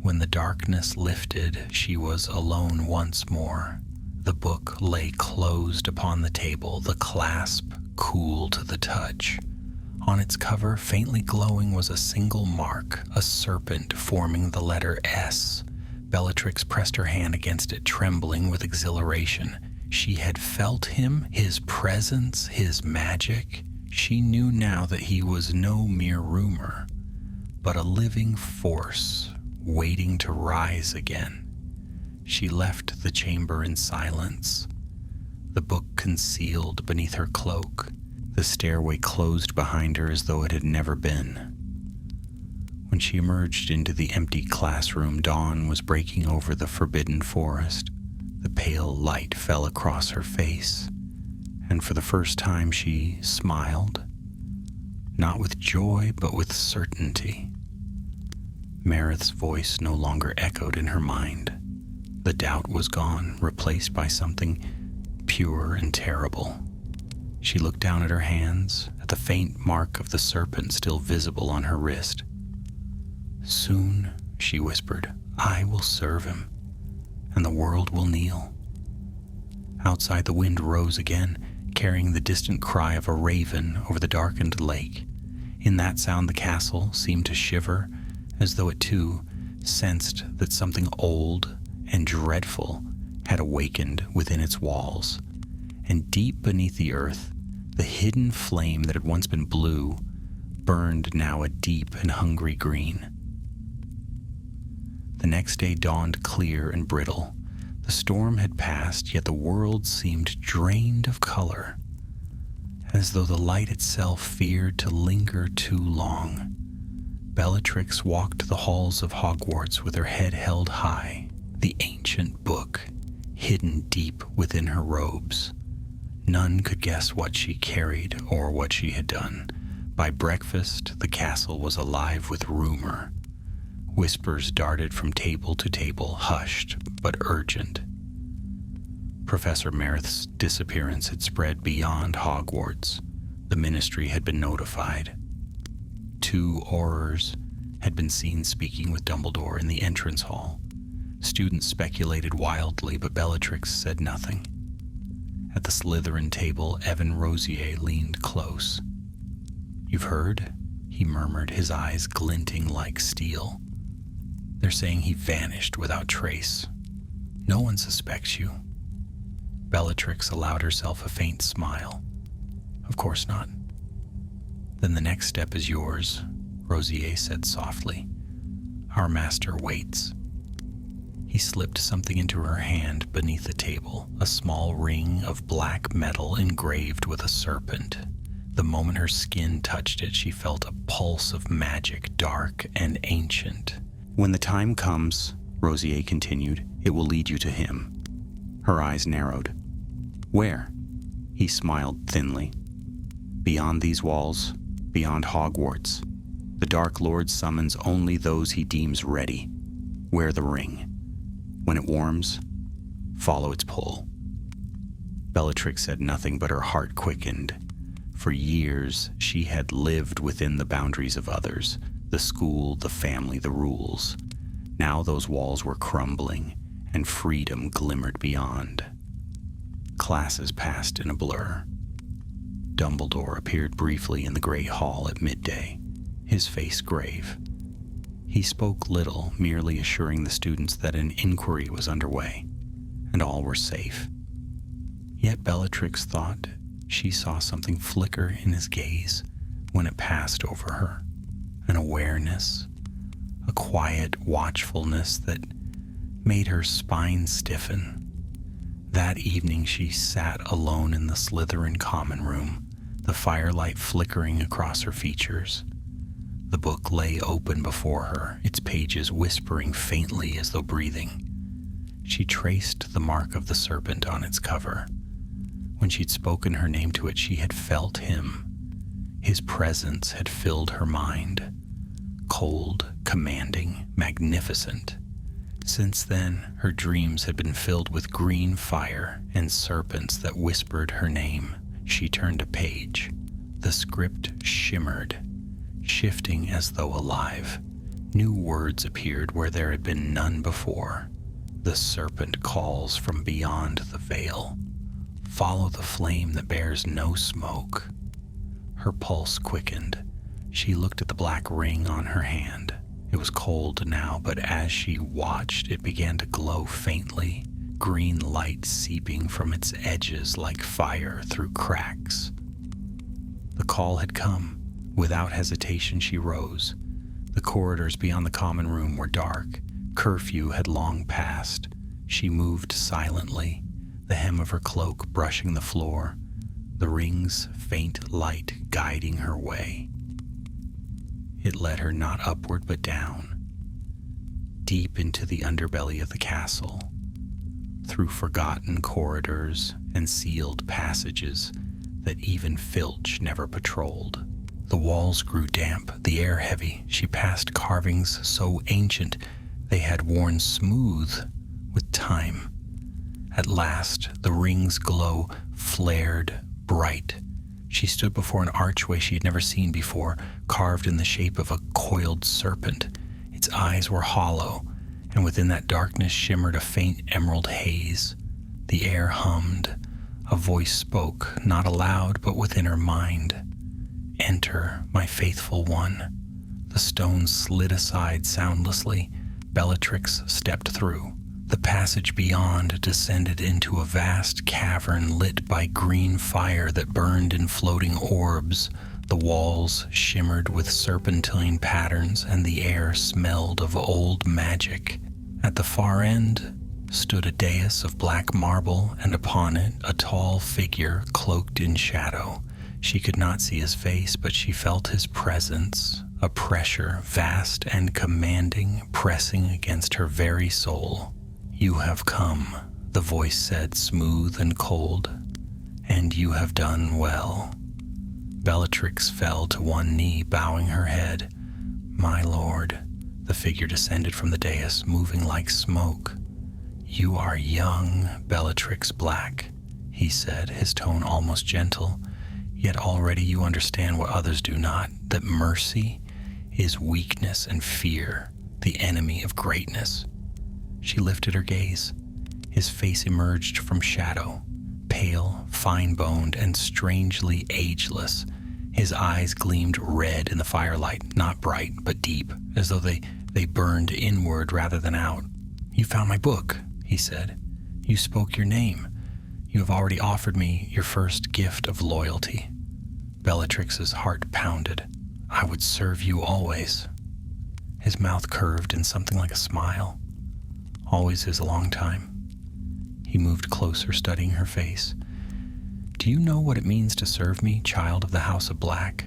When the darkness lifted, she was alone once more. The book lay closed upon the table, the clasp cool to the touch. On its cover, faintly glowing, was a single mark, a serpent forming the letter S. Bellatrix pressed her hand against it, trembling with exhilaration. She had felt him, his presence, his magic. She knew now that he was no mere rumor, but a living force waiting to rise again. She left the chamber in silence, the book concealed beneath her cloak. The stairway closed behind her as though it had never been. When she emerged into the empty classroom, dawn was breaking over the forbidden forest. The pale light fell across her face, and for the first time she smiled, not with joy, but with certainty. Meredith's voice no longer echoed in her mind. The doubt was gone, replaced by something pure and terrible. She looked down at her hands, at the faint mark of the serpent still visible on her wrist. "Soon," she whispered, "I will serve him, and the world will kneel." Outside, the wind rose again, carrying the distant cry of a raven over the darkened lake. In that sound, the castle seemed to shiver, as though it too sensed that something old and dreadful had awakened within its walls. And deep beneath the earth, the hidden flame that had once been blue burned now a deep and hungry green. The next day dawned clear and brittle. The storm had passed, yet the world seemed drained of color, as though the light itself feared to linger too long. Bellatrix walked the halls of Hogwarts with her head held high, the ancient book hidden deep within her robes. None could guess what she carried or what she had done. By breakfast, the castle was alive with rumor. Whispers darted from table to table, hushed but urgent. Professor Meredith's disappearance had spread beyond Hogwarts. The ministry had been notified. 2 Aurors had been seen speaking with Dumbledore in the entrance hall. Students speculated wildly, but Bellatrix said nothing. At the Slytherin table, Evan Rosier leaned close. "You've heard?" he murmured, his eyes glinting like steel. "They're saying he vanished without trace. No one suspects you." Bellatrix allowed herself a faint smile. "Of course not." "Then the next step is yours," Rosier said softly. "Our master waits." He slipped something into her hand beneath the table, a small ring of black metal engraved with a serpent. The moment her skin touched it, she felt a pulse of magic, dark and ancient. When the time comes, Rosier continued, it will lead you to him. Her eyes narrowed. Where? He smiled thinly. Beyond these walls, beyond Hogwarts, the Dark Lord summons only those he deems ready. Wear the ring. When it warms, follow its pull. Bellatrix said nothing, but her heart quickened. For years, she had lived within the boundaries of others, the school, the family, the rules. Now those walls were crumbling, and freedom glimmered beyond. Classes passed in a blur. Dumbledore appeared briefly in the great hall at midday, his face grave. He spoke little, merely assuring the students that an inquiry was underway, and all were safe. Yet Bellatrix thought she saw something flicker in his gaze when it passed over her, an awareness, a quiet watchfulness that made her spine stiffen. That evening she sat alone in the Slytherin common room, the firelight flickering across her features. The book lay open before her, its pages whispering faintly as though breathing. She traced the mark of the serpent on its cover. When she'd spoken her name to it, she had felt him. His presence had filled her mind. Cold, commanding, magnificent. Since then, her dreams had been filled with green fire and serpents that whispered her name. She turned a page. The script shimmered, shifting as though alive. New words appeared where there had been none before. The serpent calls from beyond the veil. Follow the flame that bears no smoke. Her pulse quickened. She looked at the black ring on her hand. It was cold now, but as she watched, it began to glow faintly, green light seeping from its edges like fire through cracks. The call had come. Without hesitation, she rose. The corridors beyond the common room were dark. Curfew had long passed. She moved silently, the hem of her cloak brushing the floor, the ring's faint light guiding her way. It led her not upward but down, deep into the underbelly of the castle, through forgotten corridors and sealed passages that even Filch never patrolled. The walls grew damp, the air heavy. She passed carvings so ancient they had worn smooth with time. At last, the ring's glow flared bright. She stood before an archway she had never seen before, carved in the shape of a coiled serpent. Its eyes were hollow, and within that darkness shimmered a faint emerald haze. The air hummed. A voice spoke, not aloud, but within her mind. "Enter, my faithful one." The stones slid aside soundlessly. Bellatrix stepped through. The passage beyond descended into a vast cavern lit by green fire that burned in floating orbs. The walls shimmered with serpentine patterns, and the air smelled of old magic. At the far end stood a dais of black marble, and upon it a tall figure cloaked in shadow. She could not see his face, but she felt his presence, a pressure vast and commanding, pressing against her very soul. "You have come," the voice said, smooth and cold, "and you have done well." Bellatrix fell to one knee, bowing her head. "My lord," the figure descended from the dais, moving like smoke. "You are young, Bellatrix Black," he said, his tone almost gentle. "Yet already you understand what others do not, that mercy is weakness and fear, the enemy of greatness." She lifted her gaze. His face emerged from shadow, pale, fine-boned, and strangely ageless. His eyes gleamed red in the firelight, not bright, but deep, as though they burned inward rather than out. "You found my book," he said. "You spoke your name. You have already offered me your first gift of loyalty." Bellatrix's heart pounded. "I would serve you always." His mouth curved in something like a smile. "Always is a long time." He moved closer, studying her face. Do you know what it means to serve me, child of the House of Black?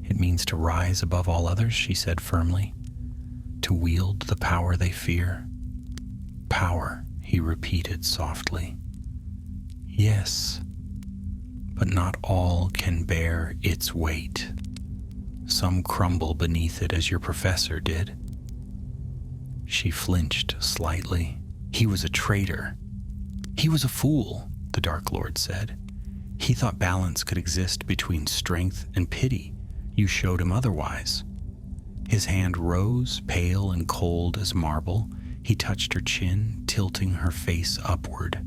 It means to rise above all others, she said firmly, to wield the power they fear. Power, he repeated softly. Yes, but not all can bear its weight. Some crumble beneath it as your professor did. She flinched slightly. He was a traitor. He was a fool, the Dark Lord said. He thought balance could exist between strength and pity. You showed him otherwise. His hand rose, pale and cold as marble. He touched her chin, tilting her face upward.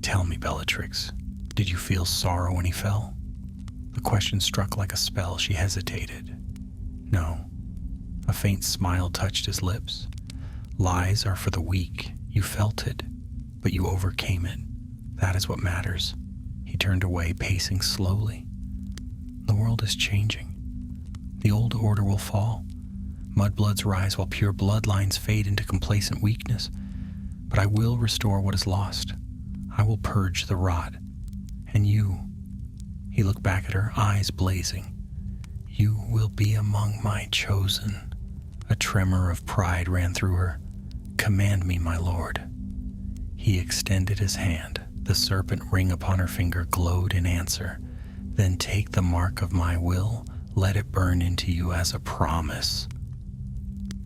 Tell me, Bellatrix, did you feel sorrow when he fell? The question struck like a spell. She hesitated. No. A faint smile touched his lips. Lies are for the weak. You felt it, but you overcame it. That is what matters. He turned away, pacing slowly. The world is changing. The old order will fall. Mudbloods rise while pure bloodlines fade into complacent weakness. But I will restore what is lost. I will purge the rot. And you, he looked back at her, eyes blazing. You will be among my chosen. A tremor of pride ran through her. Command me, my lord. He extended his hand. The serpent ring upon her finger glowed in answer. Then take the mark of my will. Let it burn into you as a promise.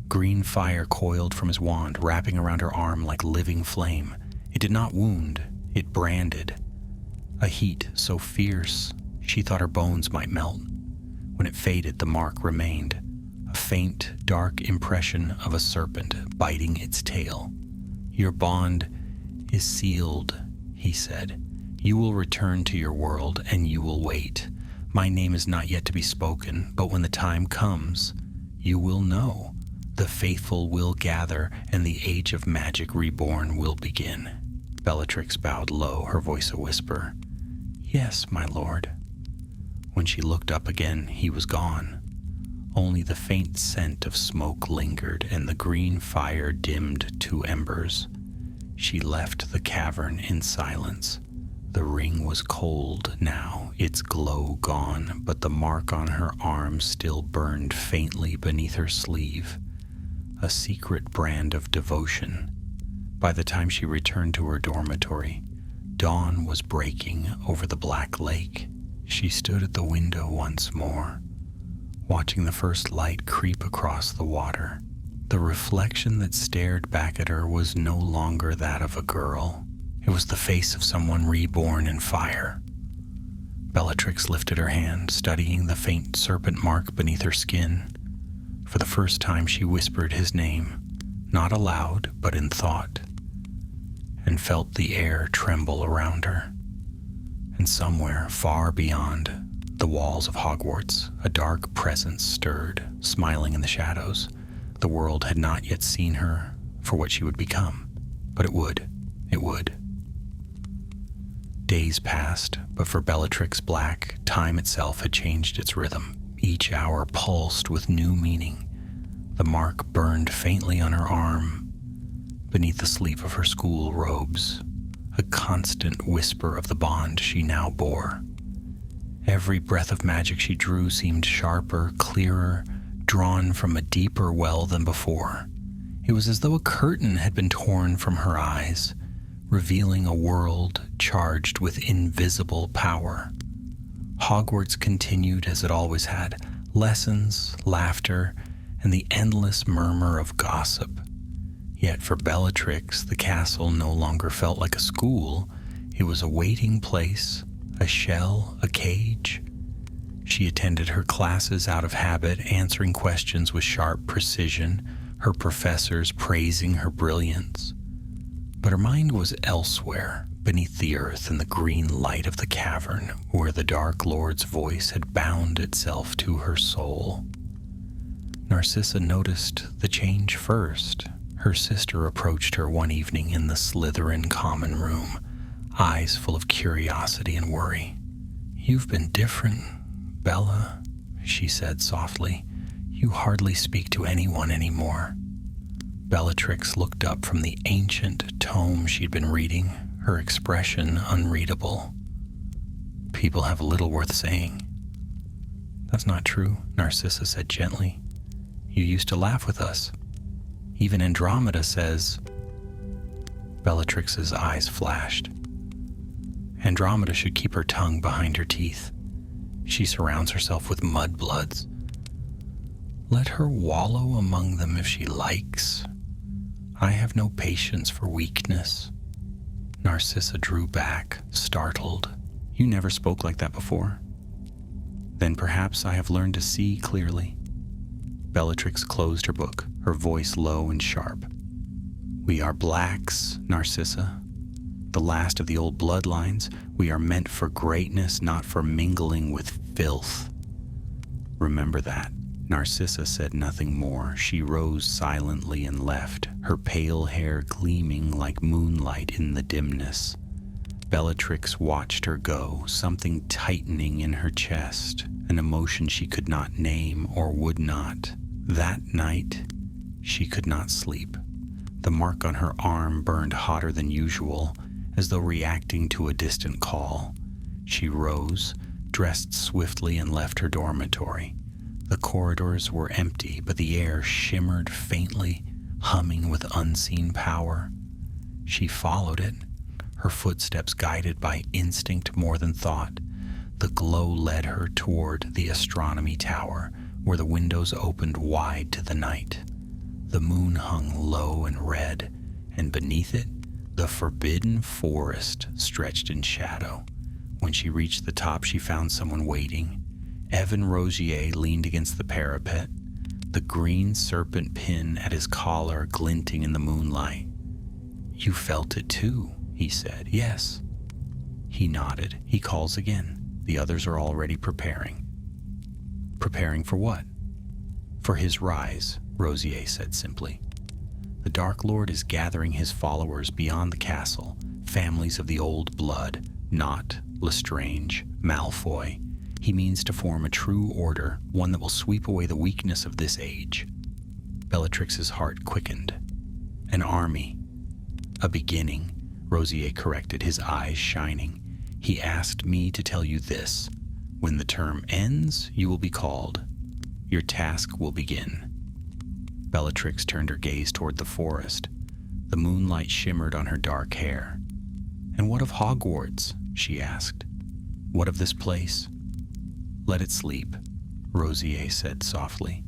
Green fire coiled from his wand, wrapping around her arm like living flame. It did not wound, it branded. A heat so fierce, she thought her bones might melt. When it faded, the mark remained. A faint, dark impression of a serpent biting its tail. Your bond is sealed, he said. You will return to your world, and you will wait. My name is not yet to be spoken, but when the time comes, you will know. The faithful will gather, and the age of magic reborn will begin. Bellatrix bowed low, her voice a whisper. Yes, my lord. When she looked up again, he was gone. Only the faint scent of smoke lingered, and the green fire dimmed to embers. She left the cavern in silence. The ring was cold now, its glow gone, but the mark on her arm still burned faintly beneath her sleeve. A secret brand of devotion. By the time she returned to her dormitory, dawn was breaking over the black lake. She stood at the window once more, watching the first light creep across the water. The reflection that stared back at her was no longer that of a girl. It was the face of someone reborn in fire. Bellatrix lifted her hand, studying the faint serpent mark beneath her skin. For the first time she whispered his name, not aloud, but in thought, and felt the air tremble around her. And somewhere, far beyond the walls of Hogwarts, a dark presence stirred, smiling in the shadows. The world had not yet seen her for what she would become, but it would. Days passed, but for Bellatrix Black, time itself had changed its rhythm. Each hour pulsed with new meaning. The mark burned faintly on her arm, beneath the sleeve of her school robes, a constant whisper of the bond she now bore. Every breath of magic she drew seemed sharper, clearer, drawn from a deeper well than before. It was as though a curtain had been torn from her eyes, revealing a world charged with invisible power. Hogwarts continued as it always had, lessons, laughter, and the endless murmur of gossip. Yet for Bellatrix, the castle no longer felt like a school. It was a waiting place, a shell, a cage. She attended her classes out of habit, answering questions with sharp precision, her professors praising her brilliance. But her mind was elsewhere, beneath the earth in the green light of the cavern, where the Dark Lord's voice had bound itself to her soul. Narcissa noticed the change first. Her sister approached her one evening in the Slytherin common room, eyes full of curiosity and worry. "You've been different, Bella," she said softly. "You hardly speak to anyone anymore." Bellatrix looked up from the ancient tome she'd been reading, her expression unreadable. people have little worth saying. That's not true, Narcissa said gently. You used to laugh with us. Even Andromeda says... Bellatrix's eyes flashed. Andromeda should keep her tongue behind her teeth. She surrounds herself with mudbloods. Let her wallow among them if she likes. I have no patience for weakness. Narcissa drew back, startled. You never spoke like that before. Then perhaps I have learned to see clearly. Bellatrix closed her book, her voice low and sharp. We are blacks, Narcissa. The last of the old bloodlines. We are meant for greatness, not for mingling with filth. Remember that. Narcissa said nothing more. She rose silently and left, her pale hair gleaming like moonlight in the dimness. Bellatrix watched her go, something tightening in her chest, an emotion she could not name or would not. That night, she could not sleep. The mark on her arm burned hotter than usual, as though reacting to a distant call. She rose, dressed swiftly, and left her dormitory. The corridors were empty, but the air shimmered faintly, humming with unseen power. She followed it, her footsteps guided by instinct more than thought. The glow led her toward the astronomy tower, where the windows opened wide to the night. The moon hung low and red, and beneath it, the forbidden forest stretched in shadow. When she reached the top, she found someone waiting. Evan Rosier leaned against the parapet, the green serpent pin at his collar glinting in the moonlight. You felt it too, he said. Yes. He nodded. He calls again. The others are already preparing. Preparing for what? For his rise, Rosier said simply. The Dark Lord is gathering his followers beyond the castle, families of the old blood, Nott, Lestrange, Malfoy. He means to form a true order, one that will sweep away the weakness of this age. Bellatrix's heart quickened. An army. A beginning, Rosier corrected, his eyes shining. He asked me to tell you this. When the term ends, you will be called. Your task will begin. Bellatrix turned her gaze toward the forest. The moonlight shimmered on her dark hair. And what of Hogwarts? She asked. What of this place? Let it sleep, Rosier said softly.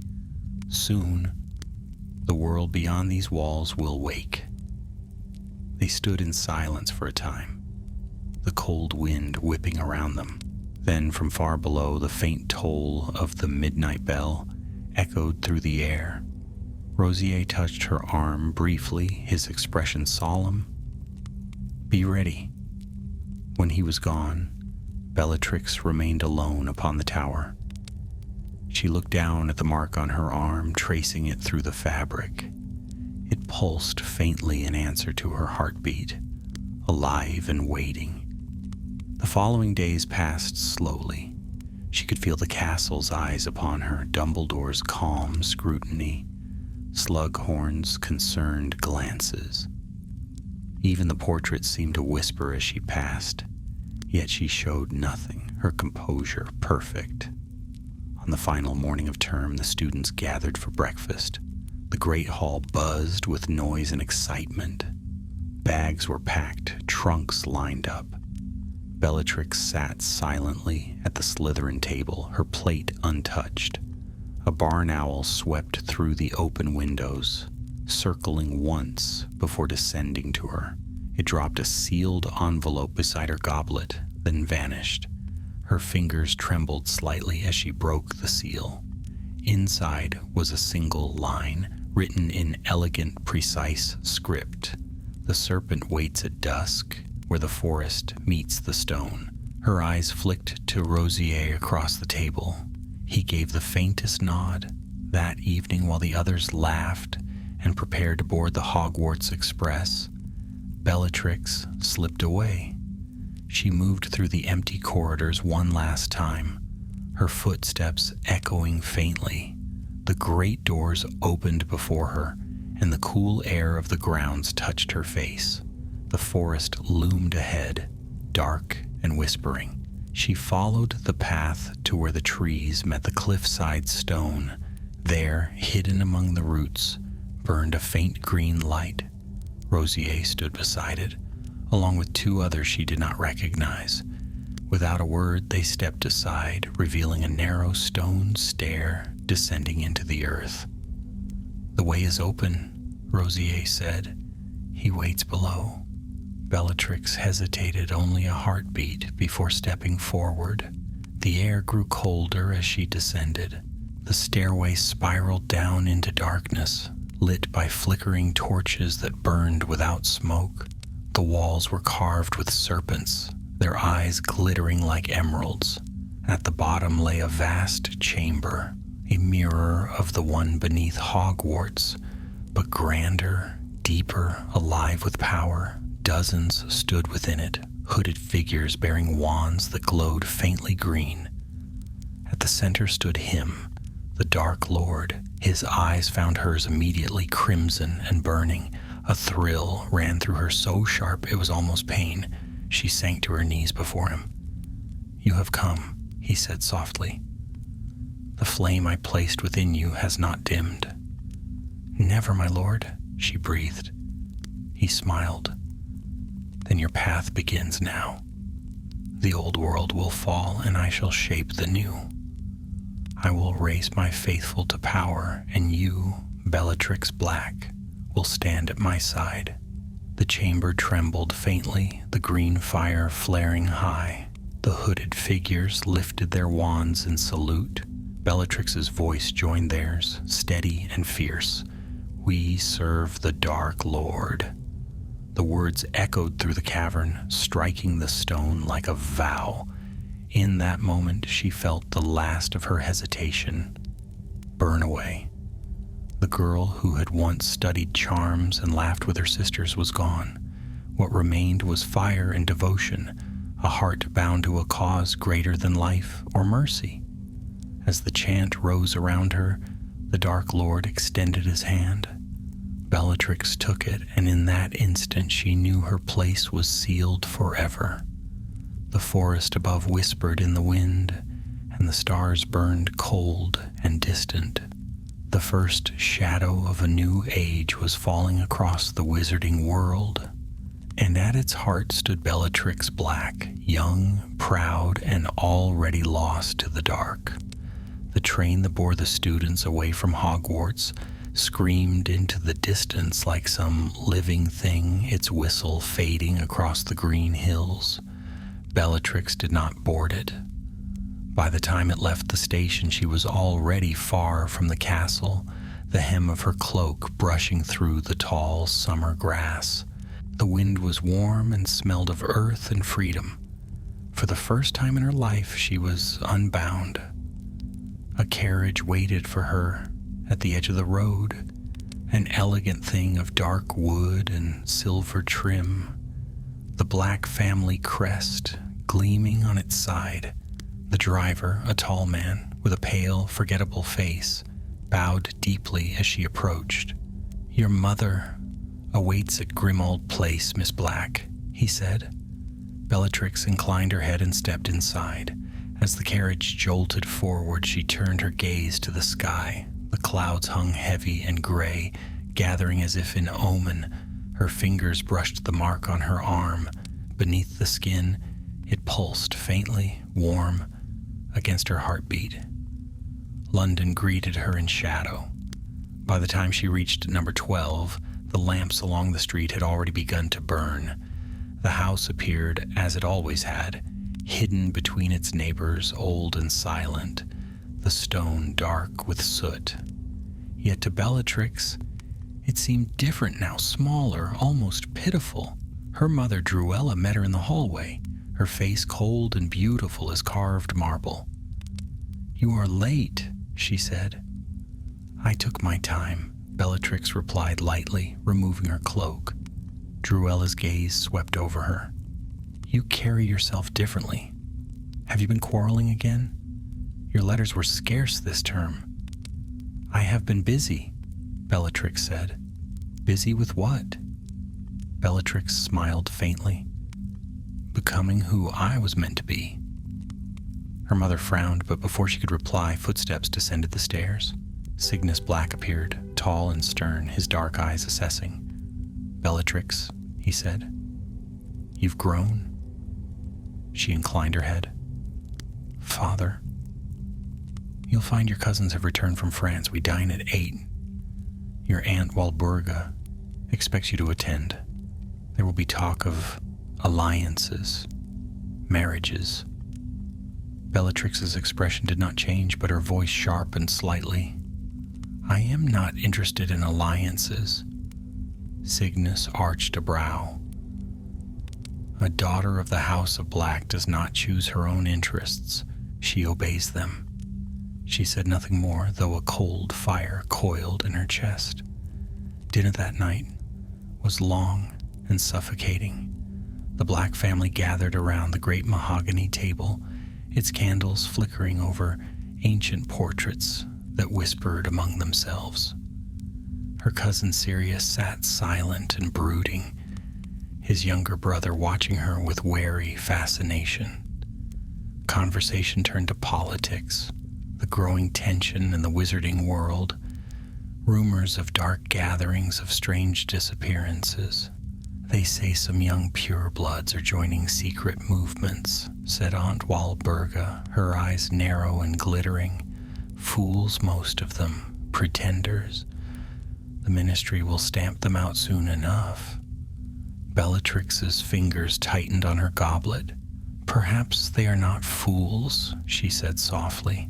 Soon, the world beyond these walls will wake. They stood in silence for a time, the cold wind whipping around them. Then from far below, the faint toll of the midnight bell echoed through the air. Rosier touched her arm briefly, his expression solemn. Be ready. When he was gone, Bellatrix remained alone upon the tower. She looked down at the mark on her arm, tracing it through the fabric. It pulsed faintly in answer to her heartbeat, alive and waiting. The following days passed slowly. She could feel the castle's eyes upon her, Dumbledore's calm scrutiny, Slughorn's concerned glances. Even the portrait seemed to whisper as she passed. Yet she showed nothing, her composure perfect. On the final morning of term, the students gathered for breakfast. The great hall buzzed with noise and excitement. Bags were packed, trunks lined up. Bellatrix sat silently at the Slytherin table, her plate untouched. A barn owl swept through the open windows, circling once before descending to her. It dropped a sealed envelope beside her goblet, then vanished. Her fingers trembled slightly as she broke the seal. Inside was a single line, written in elegant, precise script. The serpent waits at dusk, where the forest meets the stone. Her eyes flicked to Rosier across the table. He gave the faintest nod. That evening, while the others laughed and prepared to board the Hogwarts Express, Bellatrix slipped away. She moved through the empty corridors one last time, her footsteps echoing faintly. The great doors opened before her, and the cool air of the grounds touched her face. The forest loomed ahead, dark and whispering. She followed the path to where the trees met the cliffside stone. There, hidden among the roots, burned a faint green light. Rosier stood beside it, along with two others she did not recognize. Without a word, they stepped aside, revealing a narrow stone stair descending into the earth. "The way is open," Rosier said. "He waits below." Bellatrix hesitated only a heartbeat before stepping forward. The air grew colder as she descended. The stairway spiraled down into darkness, lit by flickering torches that burned without smoke. The walls were carved with serpents, their eyes glittering like emeralds. At the bottom lay a vast chamber, a mirror of the one beneath Hogwarts, but grander, deeper, alive with power. Dozens stood within it, hooded figures bearing wands that glowed faintly green. At the center stood him, the Dark Lord. His eyes found hers immediately, crimson and burning. A thrill ran through her so sharp it was almost pain. She sank to her knees before him. "You have come," he said softly. "The flame I placed within you has not dimmed." "Never, my lord," she breathed. He smiled. "Then your path begins now. The old world will fall, and I shall shape the new. I will raise my faithful to power, and you, Bellatrix Black, will stand at my side." The chamber trembled faintly, the green fire flaring high. The hooded figures lifted their wands in salute. Bellatrix's voice joined theirs, steady and fierce. "We serve the Dark Lord." The words echoed through the cavern, striking the stone like a vow. In that moment, she felt the last of her hesitation burn away. The girl who had once studied charms and laughed with her sisters was gone. What remained was fire and devotion, a heart bound to a cause greater than life or mercy. As the chant rose around her, the Dark Lord extended his hand. Bellatrix took it, and in that instant she knew her place was sealed forever. The forest above whispered in the wind, and the stars burned cold and distant. The first shadow of a new age was falling across the wizarding world, and at its heart stood Bellatrix Black, young, proud, and already lost to the dark. The train that bore the students away from Hogwarts screamed into the distance like some living thing, its whistle fading across the green hills. Bellatrix did not board it. By the time it left the station, she was already far from the castle, the hem of her cloak brushing through the tall summer grass. The wind was warm and smelled of earth and freedom. For the first time in her life, she was unbound. A carriage waited for her at the edge of the road, an elegant thing of dark wood and silver trim, the Black family crest gleaming on its side. The driver, a tall man with a pale, forgettable face, bowed deeply as she approached. "Your mother awaits at Grimmauld Place, Miss Black," he said. Bellatrix inclined her head and stepped inside. As the carriage jolted forward, she turned her gaze to the sky. The clouds hung heavy and gray, gathering as if in omen. Her fingers brushed the mark on her arm. Beneath the skin, it pulsed faintly, warm, against her heartbeat. London greeted her in shadow. By the time she reached number 12, the lamps along the street had already begun to burn. The house appeared, as it always had, hidden between its neighbors, old and silent, the stone dark with soot. Yet to Bellatrix, it seemed different now, smaller, almost pitiful. Her mother, Druella, met her in the hallway, her face cold and beautiful as carved marble. "You are late," she said. "I took my time," Bellatrix replied lightly, removing her cloak. Druella's gaze swept over her. "You carry yourself differently. Have you been quarreling again? Your letters were scarce this term." "I have been busy," Bellatrix said. "Busy with what?" Bellatrix smiled faintly. "Becoming who I was meant to be." Her mother frowned, but before she could reply, footsteps descended the stairs. Cygnus Black appeared, tall and stern, his dark eyes assessing. "Bellatrix," he said, "you've grown." She inclined her head. "Father, you'll find your cousins have returned from France. We dine at 8. Your Aunt Walburga expects you to attend. There will be talk of alliances, marriages." Bellatrix's expression did not change, but her voice sharpened slightly. "I am not interested in alliances." Cygnus arched a brow. "A daughter of the House of Black does not choose her own interests. She obeys them." She said nothing more, though a cold fire coiled in her chest. Dinner that night was long and suffocating. The Black family gathered around the great mahogany table, its candles flickering over ancient portraits that whispered among themselves. Her cousin Sirius sat silent and brooding, his younger brother watching her with wary fascination. Conversation turned to politics, the growing tension in the wizarding world, rumors of dark gatherings of strange disappearances. "They say some young purebloods are joining secret movements," said Aunt Walburga, her eyes narrow and glittering. "Fools, most of them, pretenders. The ministry will stamp them out soon enough." Bellatrix's fingers tightened on her goblet. "Perhaps they are not fools," she said softly.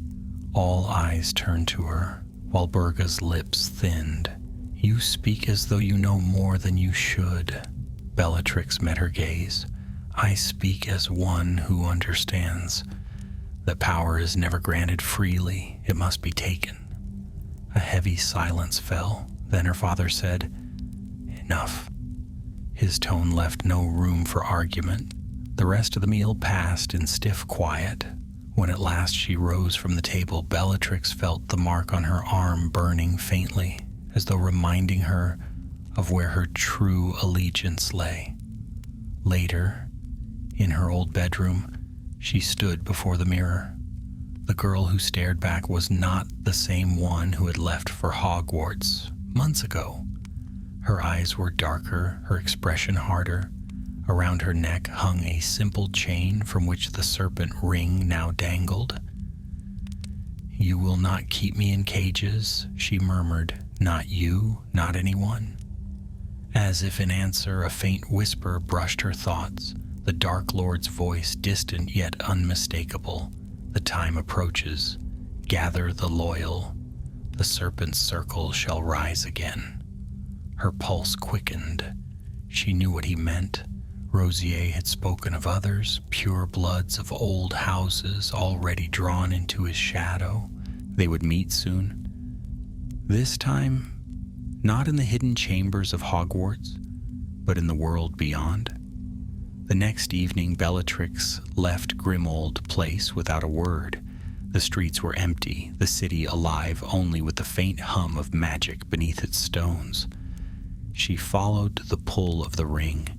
All eyes turned to her. Walburga's lips thinned. "You speak as though you know more than you should." Bellatrix met her gaze. "I speak as one who understands that power is never granted freely. It must be taken." A heavy silence fell. Then her father said, "Enough." His tone left no room for argument. The rest of the meal passed in stiff quiet. When at last she rose from the table, Bellatrix felt the mark on her arm burning faintly, as though reminding her of where her true allegiance lay. Later, in her old bedroom, she stood before the mirror. The girl who stared back was not the same one who had left for Hogwarts months ago. Her eyes were darker, her expression harder. Around her neck hung a simple chain from which the serpent ring now dangled. "You will not keep me in cages," she murmured. "Not you, not anyone." As if in answer, a faint whisper brushed her thoughts, the Dark Lord's voice distant yet unmistakable. "The time approaches. Gather the loyal. The serpent's circle shall rise again." Her pulse quickened. She knew what he meant. Rosier had spoken of others, pure bloods of old houses already drawn into his shadow. They would meet soon. This time, not in the hidden chambers of Hogwarts, but in the world beyond. The next evening, Bellatrix left Grimold Place without a word. The streets were empty, the city alive only with the faint hum of magic beneath its stones. She followed the pull of the ring,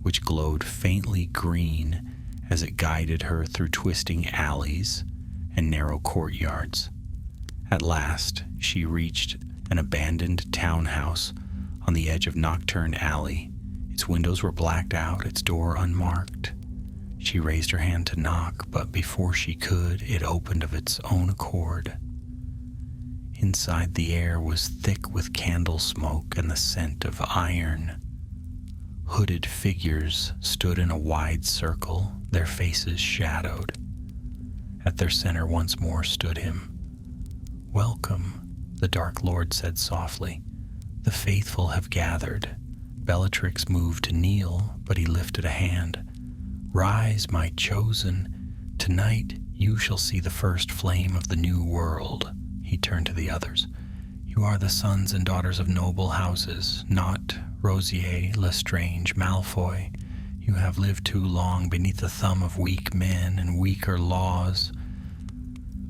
which glowed faintly green as it guided her through twisting alleys and narrow courtyards. At last, she reached an abandoned townhouse on the edge of Nocturne Alley. Its windows were blacked out, its door unmarked. She raised her hand to knock, but before she could, it opened of its own accord. Inside, the air was thick with candle smoke and the scent of iron. Hooded figures stood in a wide circle, their faces shadowed. At their center once more stood him. "Welcome," the Dark Lord said softly. "The faithful have gathered." Bellatrix moved to kneel, but he lifted a hand. "Rise, my chosen. Tonight you shall see the first flame of the new world." He turned to the others. "You are the sons and daughters of noble houses, not Rosier, Lestrange, Malfoy. You have lived too long beneath the thumb of weak men and weaker laws.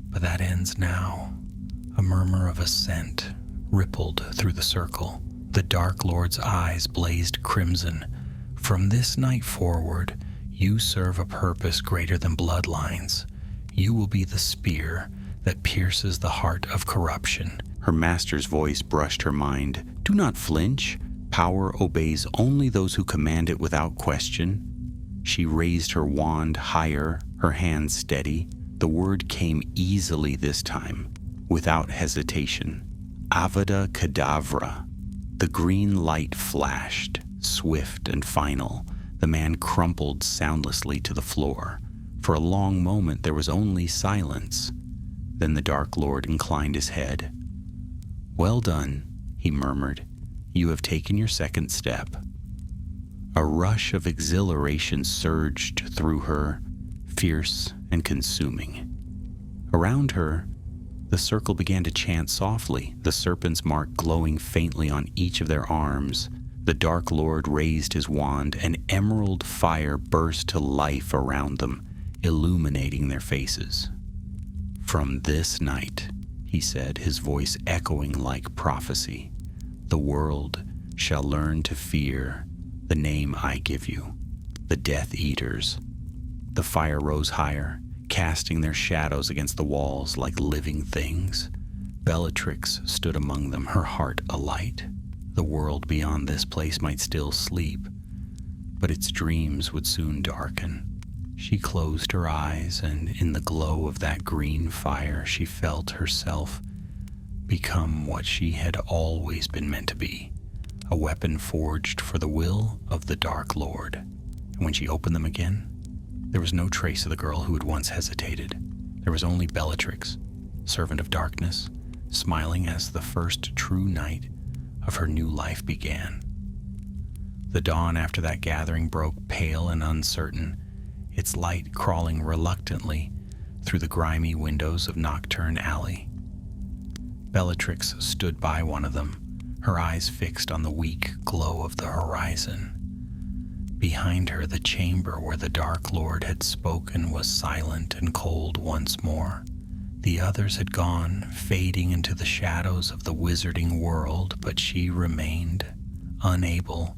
But that ends now." A murmur of assent rippled through the circle. The Dark Lord's eyes blazed crimson. "From this night forward, you serve a purpose greater than bloodlines. You will be the spear that pierces the heart of corruption." Her master's voice brushed her mind. "Do not flinch. Power obeys only those who command it without question." She raised her wand higher, her hand steady. The word came easily this time, without hesitation. Avada Kedavra. The green light flashed, swift and final. The man crumpled soundlessly to the floor. For a long moment there was only silence. Then the Dark Lord inclined his head. "Well done," he murmured. "You have taken your second step." A rush of exhilaration surged through her, fierce and consuming. Around her, the circle began to chant softly, the serpent's mark glowing faintly on each of their arms. The Dark Lord raised his wand, and emerald fire burst to life around them, illuminating their faces. "From this night," he said, his voice echoing like prophecy, "the world shall learn to fear the name I give you, the Death Eaters." The fire rose higher, casting their shadows against the walls like living things. Bellatrix stood among them, her heart alight. The world beyond this place might still sleep, but its dreams would soon darken. She closed her eyes, and in the glow of that green fire, she felt herself become what she had always been meant to be, a weapon forged for the will of the Dark Lord. And when she opened them again, there was no trace of the girl who had once hesitated. There was only Bellatrix, servant of darkness, smiling as the first true night of her new life began. The dawn after that gathering broke pale and uncertain, its light crawling reluctantly through the grimy windows of Nocturne Alley. Bellatrix stood by one of them, her eyes fixed on the weak glow of the horizon. Behind her, the chamber where the Dark Lord had spoken was silent and cold once more. The others had gone, fading into the shadows of the wizarding world, but she remained, unable,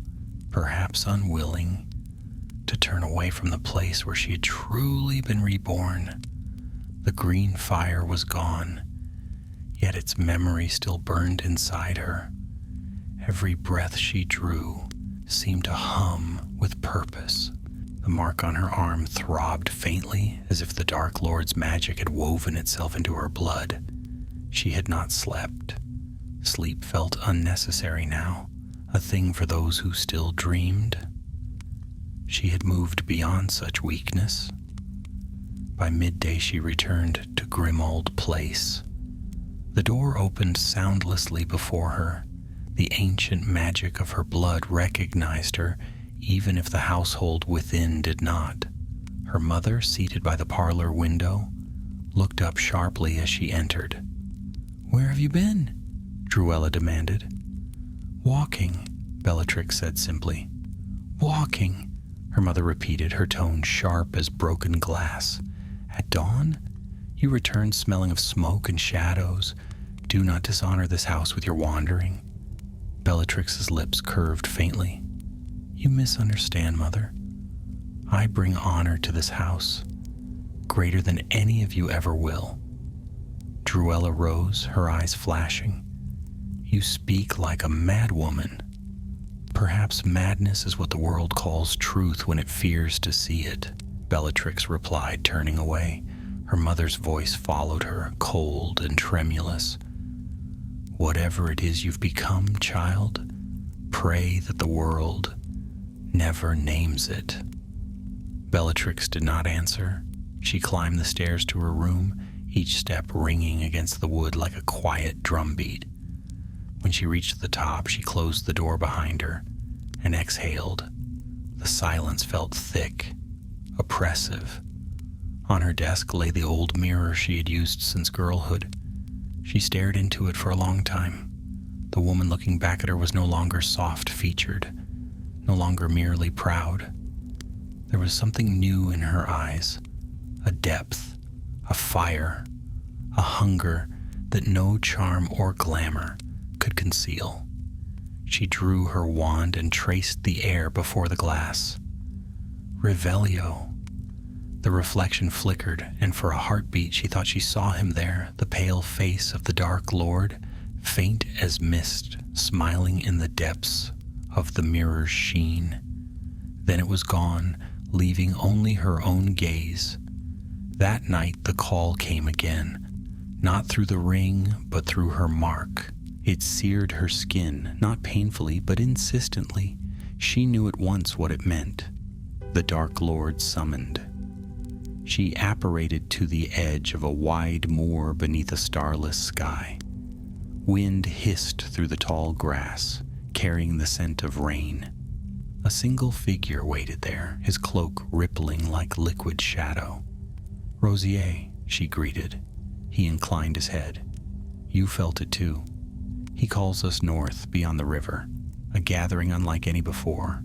perhaps unwilling, to turn away from the place where she had truly been reborn. The green fire was gone, yet its memory still burned inside her. Every breath she drew seemed to hum with purpose. The mark on her arm throbbed faintly, as if the Dark Lord's magic had woven itself into her blood. She had not slept. Sleep felt unnecessary now, a thing for those who still dreamed. She had moved beyond such weakness. By midday she returned to Grimmauld Place. The door opened soundlessly before her. The ancient magic of her blood recognized her, even if the household within did not. Her mother, seated by the parlor window, looked up sharply as she entered. "Where have you been?" Druella demanded. "Walking," Bellatrix said simply. "Walking," her mother repeated, her tone sharp as broken glass. "At dawn? You returned smelling of smoke and shadows. Do not dishonor this house with your wandering." Bellatrix's lips curved faintly. "You misunderstand, Mother. I bring honor to this house, greater than any of you ever will." Druella rose, her eyes flashing. "You speak like a madwoman. Perhaps madness is what the world calls truth when it fears to see it," Bellatrix replied, turning away. Her mother's voice followed her, cold and tremulous. "Whatever it is you've become, child, pray that the world never names it." Bellatrix did not answer. She climbed the stairs to her room, each step ringing against the wood like a quiet drumbeat. When she reached the top, she closed the door behind her and exhaled. The silence felt thick, oppressive. On her desk lay the old mirror she had used since girlhood. She stared into it for a long time. The woman looking back at her was no longer soft-featured, no longer merely proud. There was something new in her eyes, a depth, a fire, a hunger that no charm or glamour could conceal. She drew her wand and traced the air before the glass. "Revelio." The reflection flickered, and for a heartbeat she thought she saw him there, the pale face of the Dark Lord, faint as mist, smiling in the depths of the mirror's sheen. Then it was gone, leaving only her own gaze. That night the call came again, not through the ring, but through her mark. It seared her skin, not painfully, but insistently. She knew at once what it meant. The Dark Lord summoned. She apparated to the edge of a wide moor beneath a starless sky. Wind hissed through the tall grass, carrying the scent of rain. A single figure waited there, his cloak rippling like liquid shadow. "Rosier," she greeted. He inclined his head. "You felt it too. He calls us north, beyond the river, a gathering unlike any before.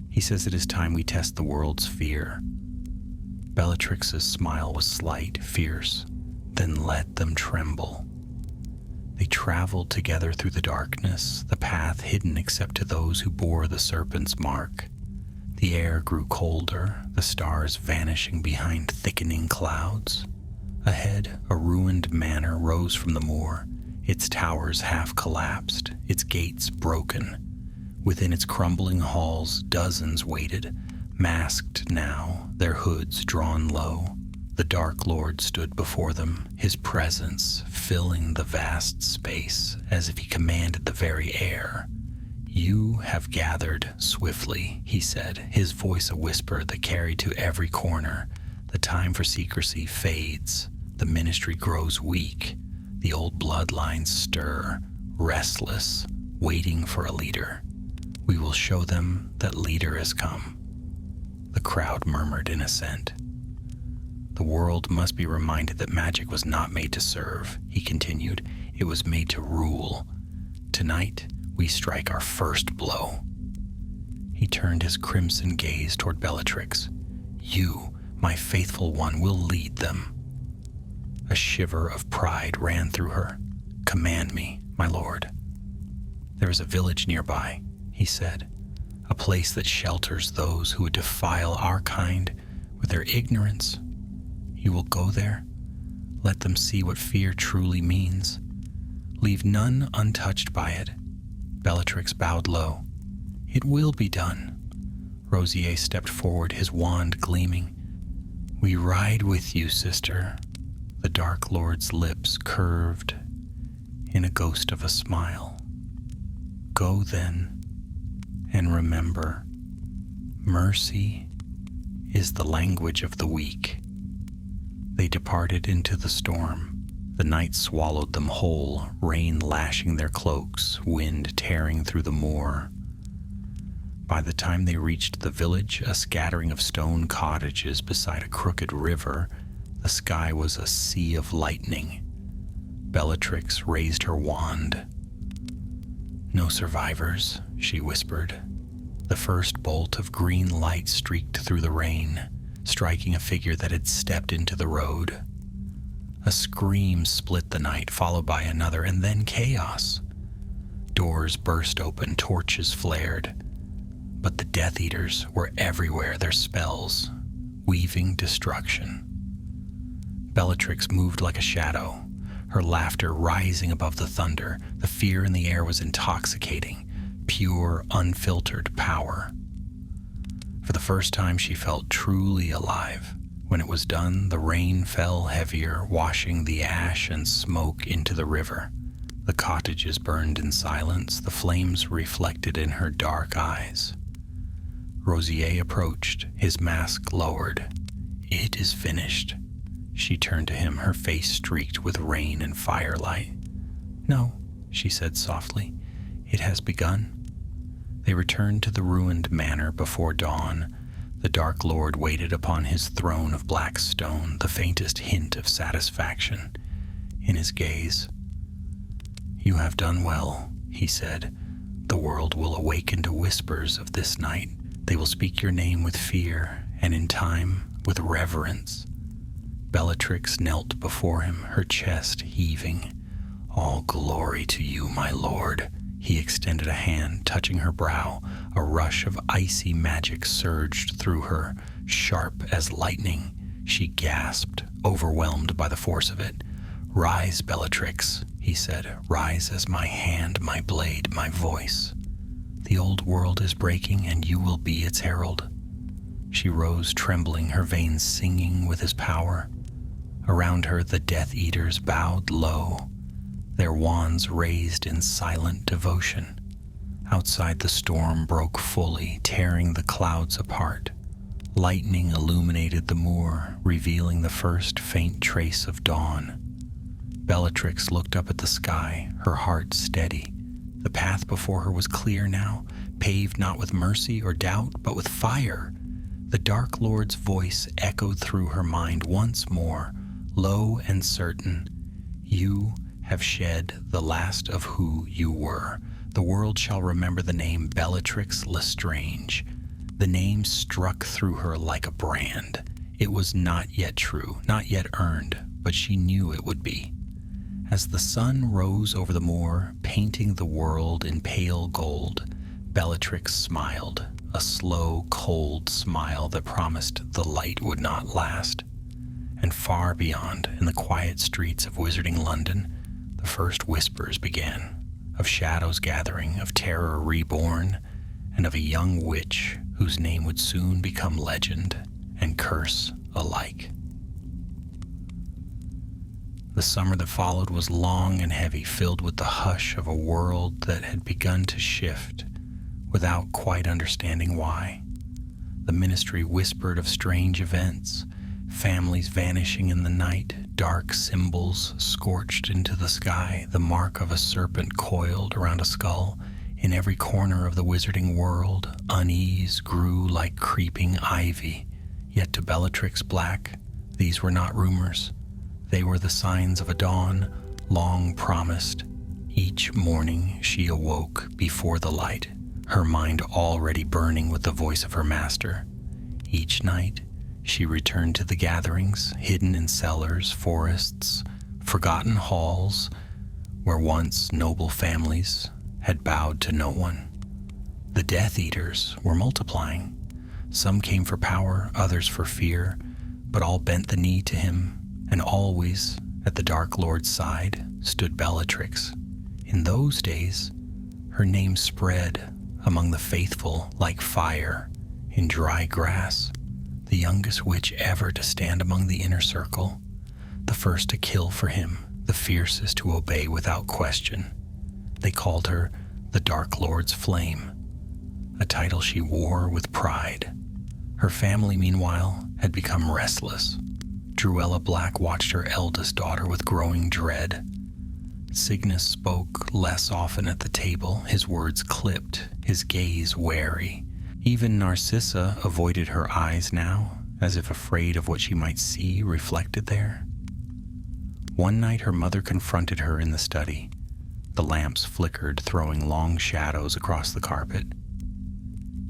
He says it is time we test the world's fear." Bellatrix's smile was slight, fierce, then let them tremble. They traveled together through the darkness, the path hidden except to those who bore the serpent's mark. The air grew colder, the stars vanishing behind thickening clouds. Ahead, a ruined manor rose from the moor, its towers half collapsed, its gates broken. Within its crumbling halls, dozens waited, masked now, their hoods drawn low. The Dark Lord stood before them, his presence filling the vast space as if he commanded the very air. "You have gathered swiftly," he said, his voice a whisper that carried to every corner. "The time for secrecy fades. The ministry grows weak. The old bloodlines stir, restless, waiting for a leader. We will show them that leader has come." The crowd murmured in assent. "The world must be reminded that magic was not made to serve," he continued. "It was made to rule. Tonight, we strike our first blow." He turned his crimson gaze toward Bellatrix. "You, my faithful one, will lead them." A shiver of pride ran through her. "Command me, my lord." "There is a village nearby," he said, "a place that shelters those who would defile our kind with their ignorance. You will go there? Let them see what fear truly means. Leave none untouched by it." Bellatrix bowed low. "It will be done." Rosier stepped forward, his wand gleaming. "We ride with you, sister." The Dark Lord's lips curved in a ghost of a smile. "Go then, and remember, mercy is the language of the weak." They departed into the storm. The night swallowed them whole, rain lashing their cloaks, wind tearing through the moor. By the time they reached the village, a scattering of stone cottages beside a crooked river, the sky was a sea of lightning. Bellatrix raised her wand. "No survivors," she whispered. The first bolt of green light streaked through the rain, striking a figure that had stepped into the road. A scream split the night, followed by another, and then chaos. Doors burst open, torches flared. But the Death Eaters were everywhere, their spells, weaving destruction. Bellatrix moved like a shadow, her laughter rising above the thunder. The fear in the air was intoxicating, pure, unfiltered power. For the first time, she felt truly alive. When it was done, the rain fell heavier, washing the ash and smoke into the river. The cottages burned in silence, the flames reflected in her dark eyes. Rosier approached, his mask lowered. "It is finished." She turned to him, her face streaked with rain and firelight. "No," she said softly, "it has begun." They returned to the ruined manor before dawn. The Dark Lord waited upon his throne of black stone, the faintest hint of satisfaction in his gaze. "You have done well," he said. "The world will awaken to whispers of this night. They will speak your name with fear, and in time, with reverence." Bellatrix knelt before him, her chest heaving. "All glory to you, my lord," He extended a hand, touching her brow. A rush of icy magic surged through her, sharp as lightning. She gasped, overwhelmed by the force of it. "Rise, Bellatrix," he said. "Rise as my hand, my blade, my voice. The old world is breaking, and you will be its herald." She rose, trembling, her veins singing with his power. Around her, the Death Eaters bowed low, their wands raised in silent devotion. Outside, the storm broke fully, tearing the clouds apart. Lightning illuminated the moor, revealing the first faint trace of dawn. Bellatrix looked up at the sky, her heart steady. The path before her was clear now, paved not with mercy or doubt, but with fire. The Dark Lord's voice echoed through her mind once more, low and certain. "You have shed the last of who you were. The world shall remember the name Bellatrix Lestrange." The name struck through her like a brand. It was not yet true, not yet earned, but she knew it would be. As the sun rose over the moor, painting the world in pale gold, Bellatrix smiled, a slow, cold smile that promised the light would not last. And far beyond, in the quiet streets of Wizarding London, the first whispers began, of shadows gathering, of terror reborn, and of a young witch whose name would soon become legend and curse alike. The summer that followed was long and heavy, filled with the hush of a world that had begun to shift without quite understanding why. The ministry whispered of strange events, families vanishing in the night, dark symbols scorched into the sky, the mark of a serpent coiled around a skull. In every corner of the wizarding world, unease grew like creeping ivy. Yet to Bellatrix Black, these were not rumors. They were the signs of a dawn long promised. Each morning she awoke before the light, her mind already burning with the voice of her master. Each night she returned to the gatherings, hidden in cellars, forests, forgotten halls, where once noble families had bowed to no one. The Death Eaters were multiplying. Some came for power, others for fear, but all bent the knee to him, and always at the Dark Lord's side stood Bellatrix. In those days, her name spread among the faithful like fire in dry grass, the youngest witch ever to stand among the inner circle, the first to kill for him, the fiercest to obey without question. They called her the Dark Lord's Flame, a title she wore with pride. Her family, meanwhile, had become restless. Druella Black watched her eldest daughter with growing dread. Cygnus spoke less often at the table, his words clipped, his gaze wary. Even Narcissa avoided her eyes now, as if afraid of what she might see reflected there. One night her mother confronted her in the study. The lamps flickered, throwing long shadows across the carpet.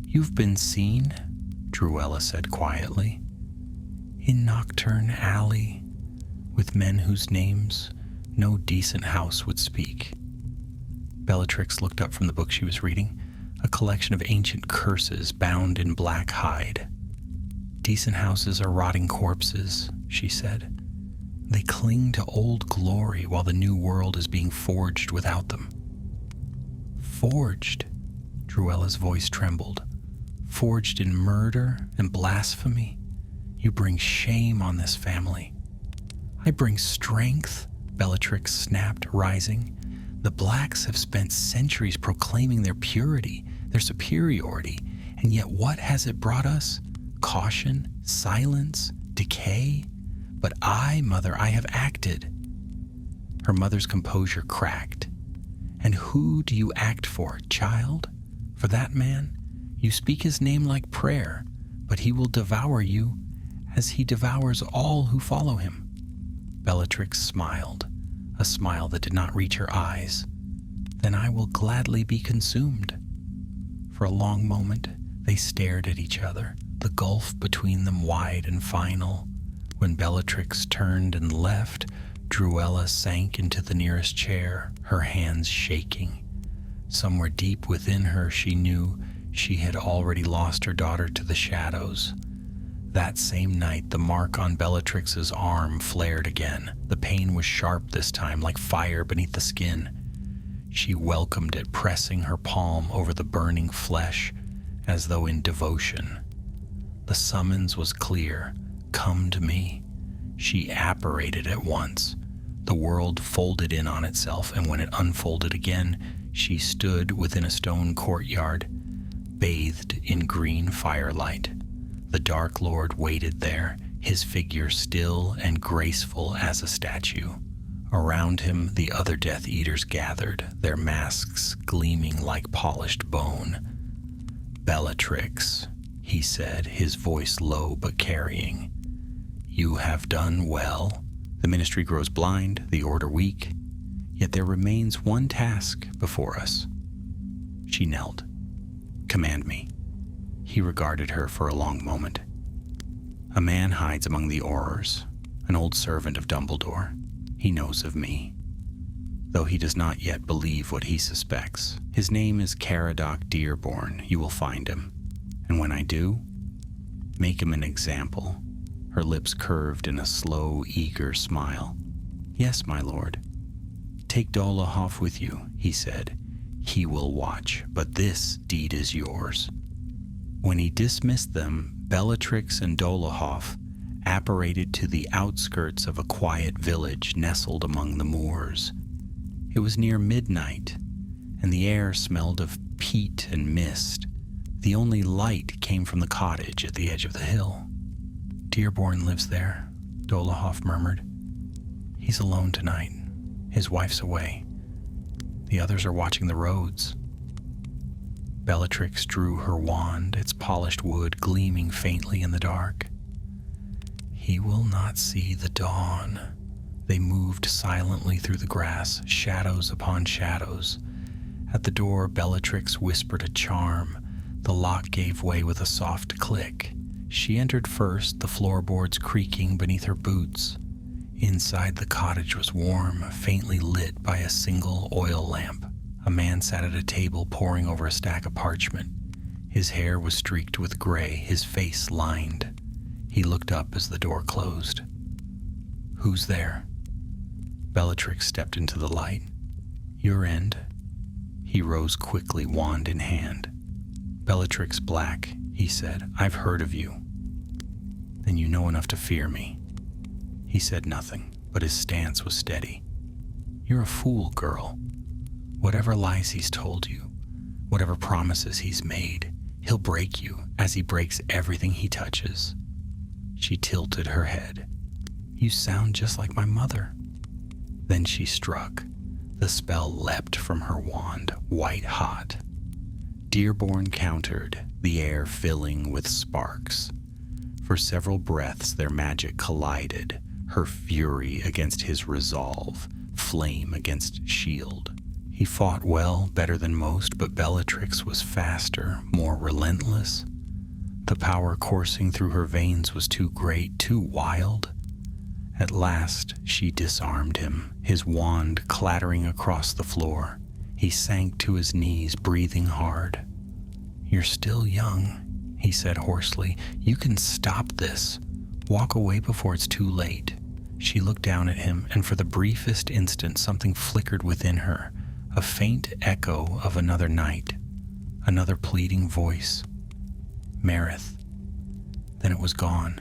"You've been seen," Druella said quietly, "in Nocturne Alley, with men whose names no decent house would speak." Bellatrix looked up from the book she was reading, a collection of ancient curses bound in black hide. "Decent houses are rotting corpses," she said. "They cling to old glory while the new world is being forged without them." "Forged?" Druella's voice trembled. "Forged in murder and blasphemy? You bring shame on this family." "I bring strength," Bellatrix snapped, rising. "The Blacks have spent centuries proclaiming their purity, their superiority, and yet what has it brought us? Caution, silence, decay? But I, Mother, I have acted." Her mother's composure cracked. "And who do you act for, child? For that man? You speak his name like prayer, but he will devour you as he devours all who follow him." Bellatrix smiled, a smile that did not reach her eyes. "Then I will gladly be consumed." For a long moment, they stared at each other, the gulf between them wide and final. When Bellatrix turned and left, Druella sank into the nearest chair, her hands shaking. Somewhere deep within her, she knew she had already lost her daughter to the shadows. That same night, the mark on Bellatrix's arm flared again. The pain was sharp this time, like fire beneath the skin. She welcomed it, pressing her palm over the burning flesh as though in devotion. The summons was clear. Come to me. She apparated at once. The world folded in on itself, and when it unfolded again, she stood within a stone courtyard, bathed in green firelight. The Dark Lord waited there, his figure still and graceful as a statue. Around him, the other Death Eaters gathered, their masks gleaming like polished bone. "Bellatrix," he said, his voice low but carrying. "You have done well." The ministry grows blind, the order weak, yet there remains one task before us. She knelt. "Command me." He regarded her for a long moment. "A man hides among the Aurors, an old servant of Dumbledore. He knows of me, though he does not yet believe what he suspects. His name is Caradoc Dearborn. You will find him. And when I do, make him an example." Her lips curved in a slow, eager smile. "Yes, my lord." "Take Dolohov with you," he said. "He will watch, but this deed is yours." When he dismissed them, Bellatrix and Dolohov apparated to the outskirts of a quiet village nestled among the moors. It was near midnight, and the air smelled of peat and mist. The only light came from the cottage at the edge of the hill. "Dearborn lives there," Dolohov murmured. "He's alone tonight. His wife's away. The others are watching the roads." Bellatrix drew her wand, its polished wood gleaming faintly in the dark. "He will not see the dawn." They moved silently through the grass, shadows upon shadows. At the door, Bellatrix whispered a charm. The lock gave way with a soft click. She entered first, the floorboards creaking beneath her boots. Inside, the cottage was warm, faintly lit by a single oil lamp. A man sat at a table poring over a stack of parchment. His hair was streaked with gray, his face lined. He looked up as the door closed. "Who's there?" Bellatrix stepped into the light. "Your end." He rose quickly, wand in hand. "Bellatrix Black," he said. "I've heard of you." "Then you know enough to fear me." He said nothing, but his stance was steady. "You're a fool, girl. Whatever lies he's told you, whatever promises he's made, he'll break you as he breaks everything he touches." She tilted her head. "You sound just like my mother." Then she struck. The spell leapt from her wand, white hot. Dearborn countered, the air filling with sparks. For several breaths their magic collided, her fury against his resolve, flame against shield. He fought well, better than most, but Bellatrix was faster, more relentless. The power coursing through her veins was too great, too wild. At last she disarmed him, his wand clattering across the floor. He sank to his knees, breathing hard. "You're still young," he said hoarsely. "You can stop this. Walk away before it's too late." She looked down at him, and for the briefest instant something flickered within her, a faint echo of another night, another pleading voice. "Marith." Then it was gone.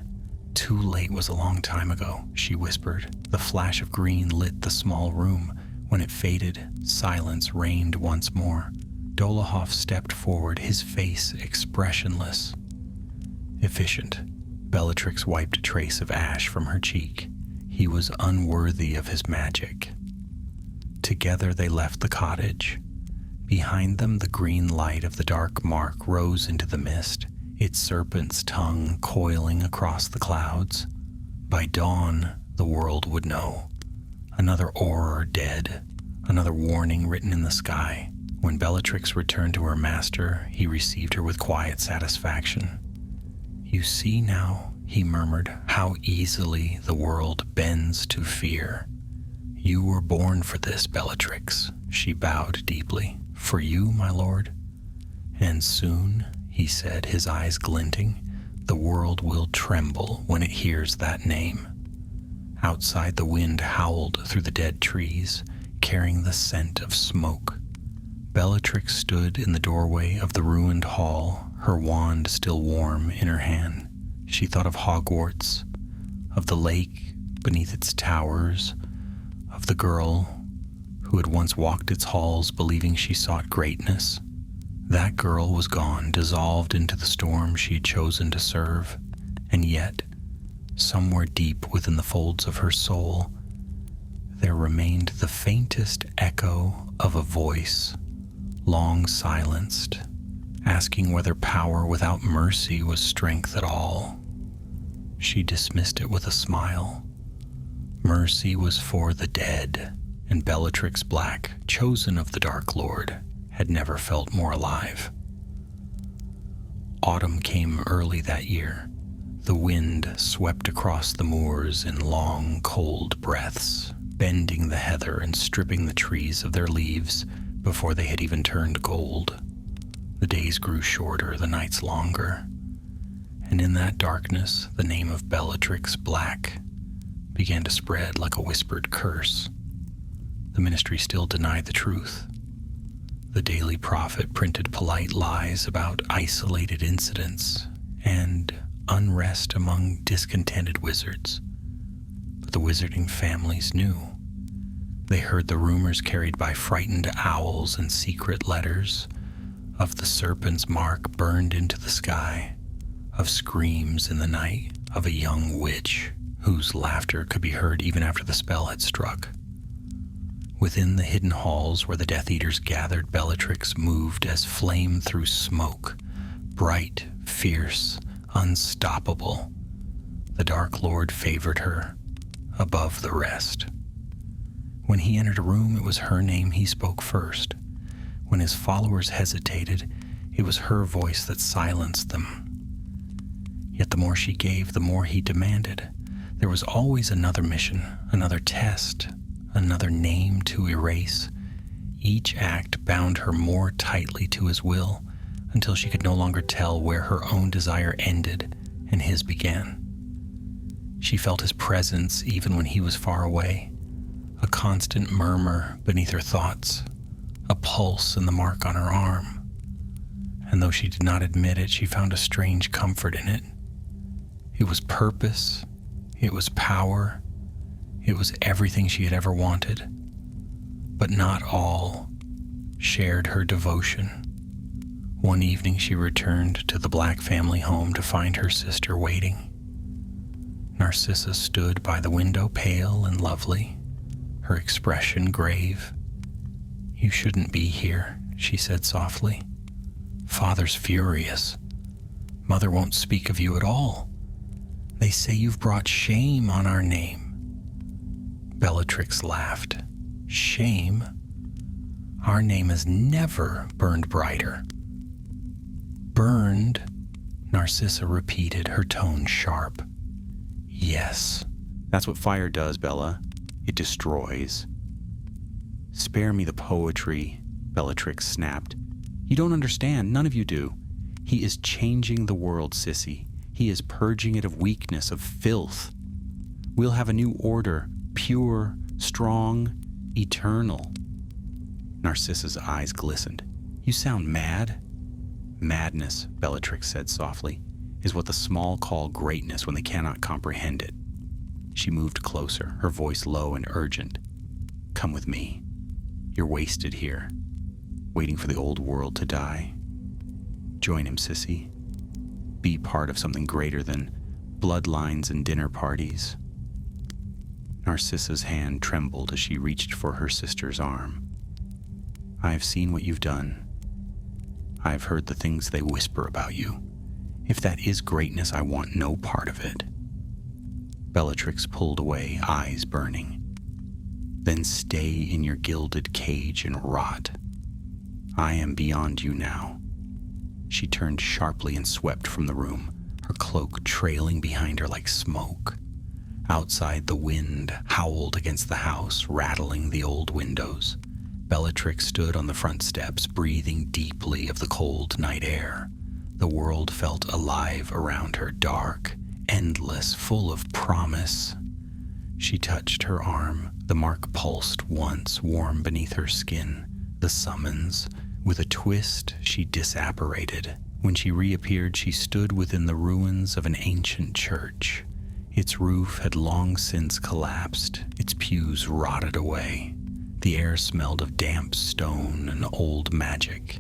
"Too late was a long time ago," she whispered. The flash of green lit the small room. When it faded, silence reigned once more. Dolohov stepped forward, his face expressionless. "Efficient." Bellatrix wiped a trace of ash from her cheek. He was unworthy of his magic. Together they left the cottage. Behind them, the green light of the dark mark rose into the mist, its serpent's tongue coiling across the clouds. By dawn, the world would know. Another Auror dead, another warning written in the sky. When Bellatrix returned to her master, he received her with quiet satisfaction. "You see now," he murmured, "how easily the world bends to fear. You were born for this, Bellatrix." She bowed deeply. For you, my lord? And soon, he said, his eyes glinting, the world will tremble when it hears that name. Outside, the wind howled through the dead trees, carrying the scent of smoke. Bellatrix stood in the doorway of the ruined hall, her wand still warm in her hand. She thought of Hogwarts, of the lake beneath its towers, of the girl who had once walked its halls believing she sought greatness. That girl was gone, dissolved into the storm she had chosen to serve, and yet, somewhere deep within the folds of her soul, there remained the faintest echo of a voice, long silenced, asking whether power without mercy was strength at all. She dismissed it with a smile. Mercy was for the dead, and Bellatrix Black, chosen of the Dark Lord, had never felt more alive. Autumn came early that year. The wind swept across the moors in long, cold breaths, bending the heather and stripping the trees of their leaves before they had even turned gold. The days grew shorter, the nights longer, and in that darkness, the name of Bellatrix Black began to spread like a whispered curse. The ministry still denied the truth. The Daily Prophet printed polite lies about isolated incidents and unrest among discontented wizards. But the wizarding families knew. They heard the rumors carried by frightened owls and secret letters, of the serpent's mark burned into the sky, of screams in the night, of a young witch whose laughter could be heard even after the spell had struck. Within the hidden halls where the Death Eaters gathered, Bellatrix moved as flame through smoke, bright, fierce, unstoppable. The Dark Lord favored her above the rest. When he entered a room, it was her name he spoke first. When his followers hesitated, it was her voice that silenced them. Yet the more she gave, the more he demanded. There was always another mission, another test, another name to erase. Each act bound her more tightly to his will until she could no longer tell where her own desire ended and his began. She felt his presence even when he was far away, a constant murmur beneath her thoughts, a pulse in the mark on her arm. And though she did not admit it, she found a strange comfort in it. It was purpose, it was power, it was everything she had ever wanted. But not all shared her devotion. One evening she returned to the Black family home to find her sister waiting. Narcissa stood by the window, pale and lovely, her expression grave. "You shouldn't be here," she said softly. "Father's furious. Mother won't speak of you at all. They say you've brought shame on our name." Bellatrix laughed. "Shame? Our name has never burned brighter." "Burned?" Narcissa repeated, her tone sharp. "Yes." That's what fire does, Bella. It destroys. "Spare me the poetry," Bellatrix snapped. "You don't understand. None of you do. He is changing the world, Sissy. He is purging it of weakness, of filth. We'll have a new order, pure, strong, eternal." Narcissa's eyes glistened. "You sound mad." "Madness," Bellatrix said softly, "is what the small call greatness when they cannot comprehend it." She moved closer, her voice low and urgent. "Come with me. You're wasted here, waiting for the old world to die. Join him, Sissy. Be part of something greater than bloodlines and dinner parties." Narcissa's hand trembled as she reached for her sister's arm. "I have seen what you've done. I have heard the things they whisper about you. If that is greatness, I want no part of it." Bellatrix pulled away, eyes burning. "Then stay in your gilded cage and rot. I am beyond you now." She turned sharply and swept from the room, her cloak trailing behind her like smoke. Outside, the wind howled against the house, rattling the old windows. Bellatrix stood on the front steps, breathing deeply of the cold night air. The world felt alive around her, dark, endless, full of promise. She touched her arm. The mark pulsed once, warm beneath her skin. The summons. With a twist, she disapparated. When she reappeared, she stood within the ruins of an ancient church. Its roof had long since collapsed, its pews rotted away. The air smelled of damp stone and old magic.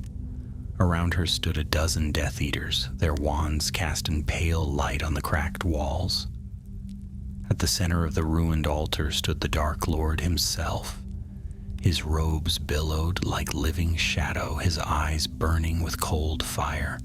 Around her stood a dozen Death Eaters, their wands casting pale light on the cracked walls. At the center of the ruined altar stood the Dark Lord himself. His robes billowed like living shadow, his eyes burning with cold fire.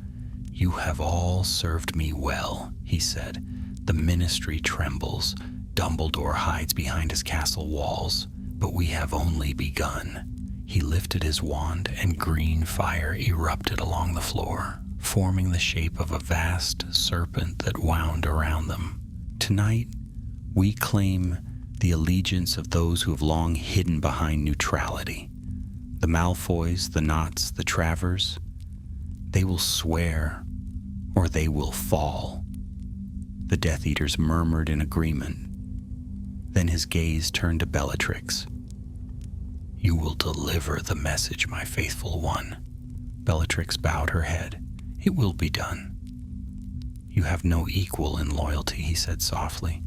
"You have all served me well," he said. "The ministry trembles. Dumbledore hides behind his castle walls, but we have only begun." He lifted his wand, and green fire erupted along the floor, forming the shape of a vast serpent that wound around them. "Tonight, we claim the allegiance of those who have long hidden behind neutrality. The Malfoys, the Knots, the Travers. They will swear, or they will fall." The Death Eaters murmured in agreement. Then his gaze turned to Bellatrix. "You will deliver the message, my faithful one." Bellatrix bowed her head. "It will be done." "You have no equal in loyalty," he said softly,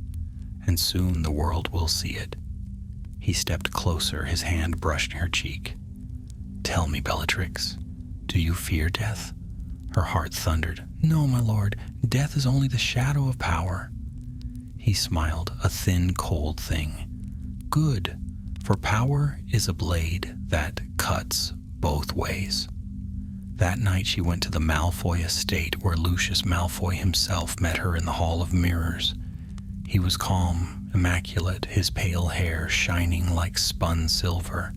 "and soon the world will see it." He stepped closer, his hand brushed her cheek. "Tell me, Bellatrix, do you fear death?" Her heart thundered. "No, my lord, death is only the shadow of power." He smiled, a thin, cold thing. "Good, for power is a blade that cuts both ways." That night she went to the Malfoy estate, where Lucius Malfoy himself met her in the Hall of Mirrors. He was calm, immaculate, his pale hair shining like spun silver.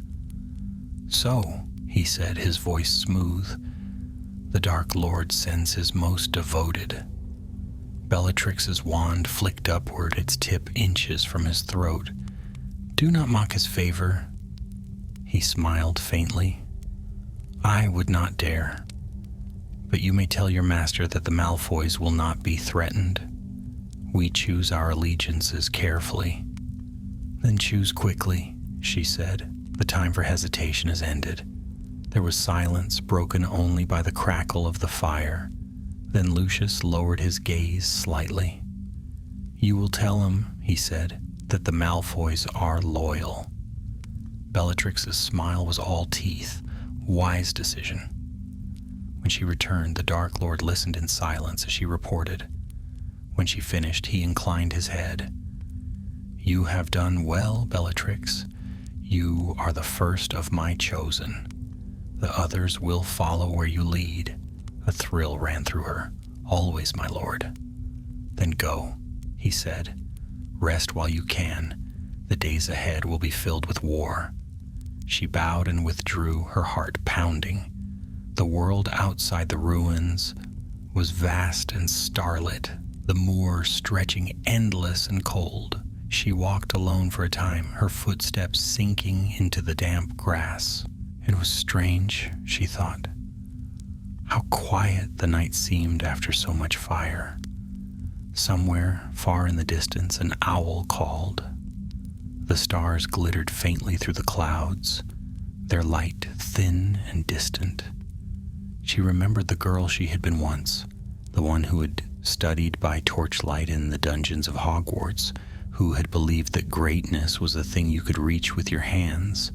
"So," he said, his voice smooth, "the Dark Lord sends his most devoted." Bellatrix's wand flicked upward, its tip inches from his throat. "Do not mock his favor." He smiled faintly. "I would not dare. But you may tell your master that the Malfoys will not be threatened. We choose our allegiances carefully." "Then choose quickly," she said. "The time for hesitation has ended." There was silence, broken only by the crackle of the fire. Then Lucius lowered his gaze slightly. "You will tell him," he said, "that the Malfoys are loyal." Bellatrix's smile was all teeth. Wise decision. When she returned, the Dark Lord listened in silence as she reported. When she finished, he inclined his head. "You have done well, Bellatrix. You are the first of my chosen. The others will follow where you lead." A thrill ran through her. "Always, my lord." "Then go," he said. "Rest while you can. The days ahead will be filled with war." She bowed and withdrew, her heart pounding. The world outside the ruins was vast and starlit, the moor stretching endless and cold. She walked alone for a time, her footsteps sinking into the damp grass. It was strange, she thought. How quiet the night seemed after so much fire. Somewhere, far in the distance, an owl called. The stars glittered faintly through the clouds, their light thin and distant. She remembered the girl she had been once, the one who had studied by torchlight in the dungeons of Hogwarts, who had believed that greatness was a thing you could reach with your hands.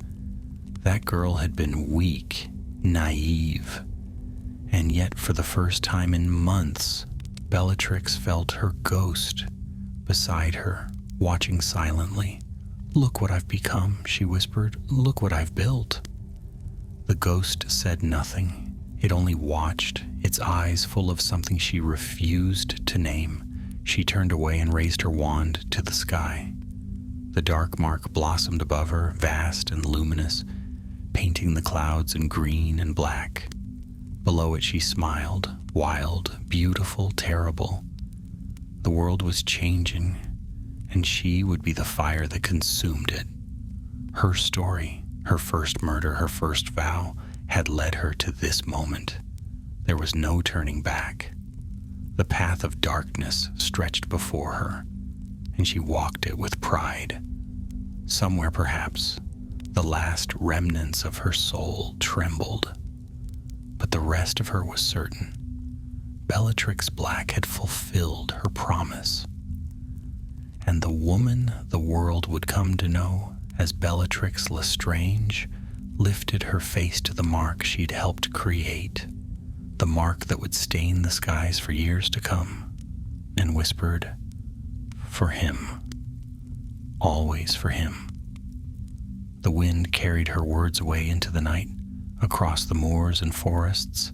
That girl had been weak, naive, and yet for the first time in months, Bellatrix felt her ghost beside her, watching silently. "Look what I've become," she whispered. "Look what I've built." The ghost said nothing. It only watched, its eyes full of something she refused to name. She turned away and raised her wand to the sky. The dark mark blossomed above her, vast and luminous, painting the clouds in green and black. Below it she smiled, wild, beautiful, terrible. The world was changing, and she would be the fire that consumed it. Her story, Her first murder, her first vow, had led her to this moment. There was no turning back. The path of darkness stretched before her, and she walked it with pride. Somewhere, perhaps, the last remnants of her soul trembled, but the rest of her was certain. Bellatrix Black had fulfilled her promise, and the woman the world would come to know as Bellatrix Lestrange lifted her face to the mark she'd helped create, the mark that would stain the skies for years to come, and whispered, "For him, always for him." The wind carried her words away into the night, across the moors and forests,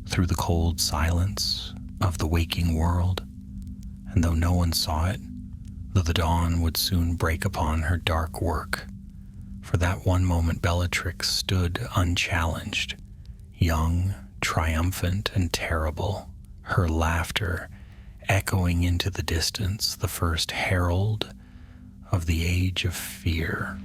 through the cold silence of the waking world, and though no one saw it, though the dawn would soon break upon her dark work, for that one moment Bellatrix stood unchallenged, young, triumphant, and terrible, her laughter echoing into the distance, the first herald of the age of fear.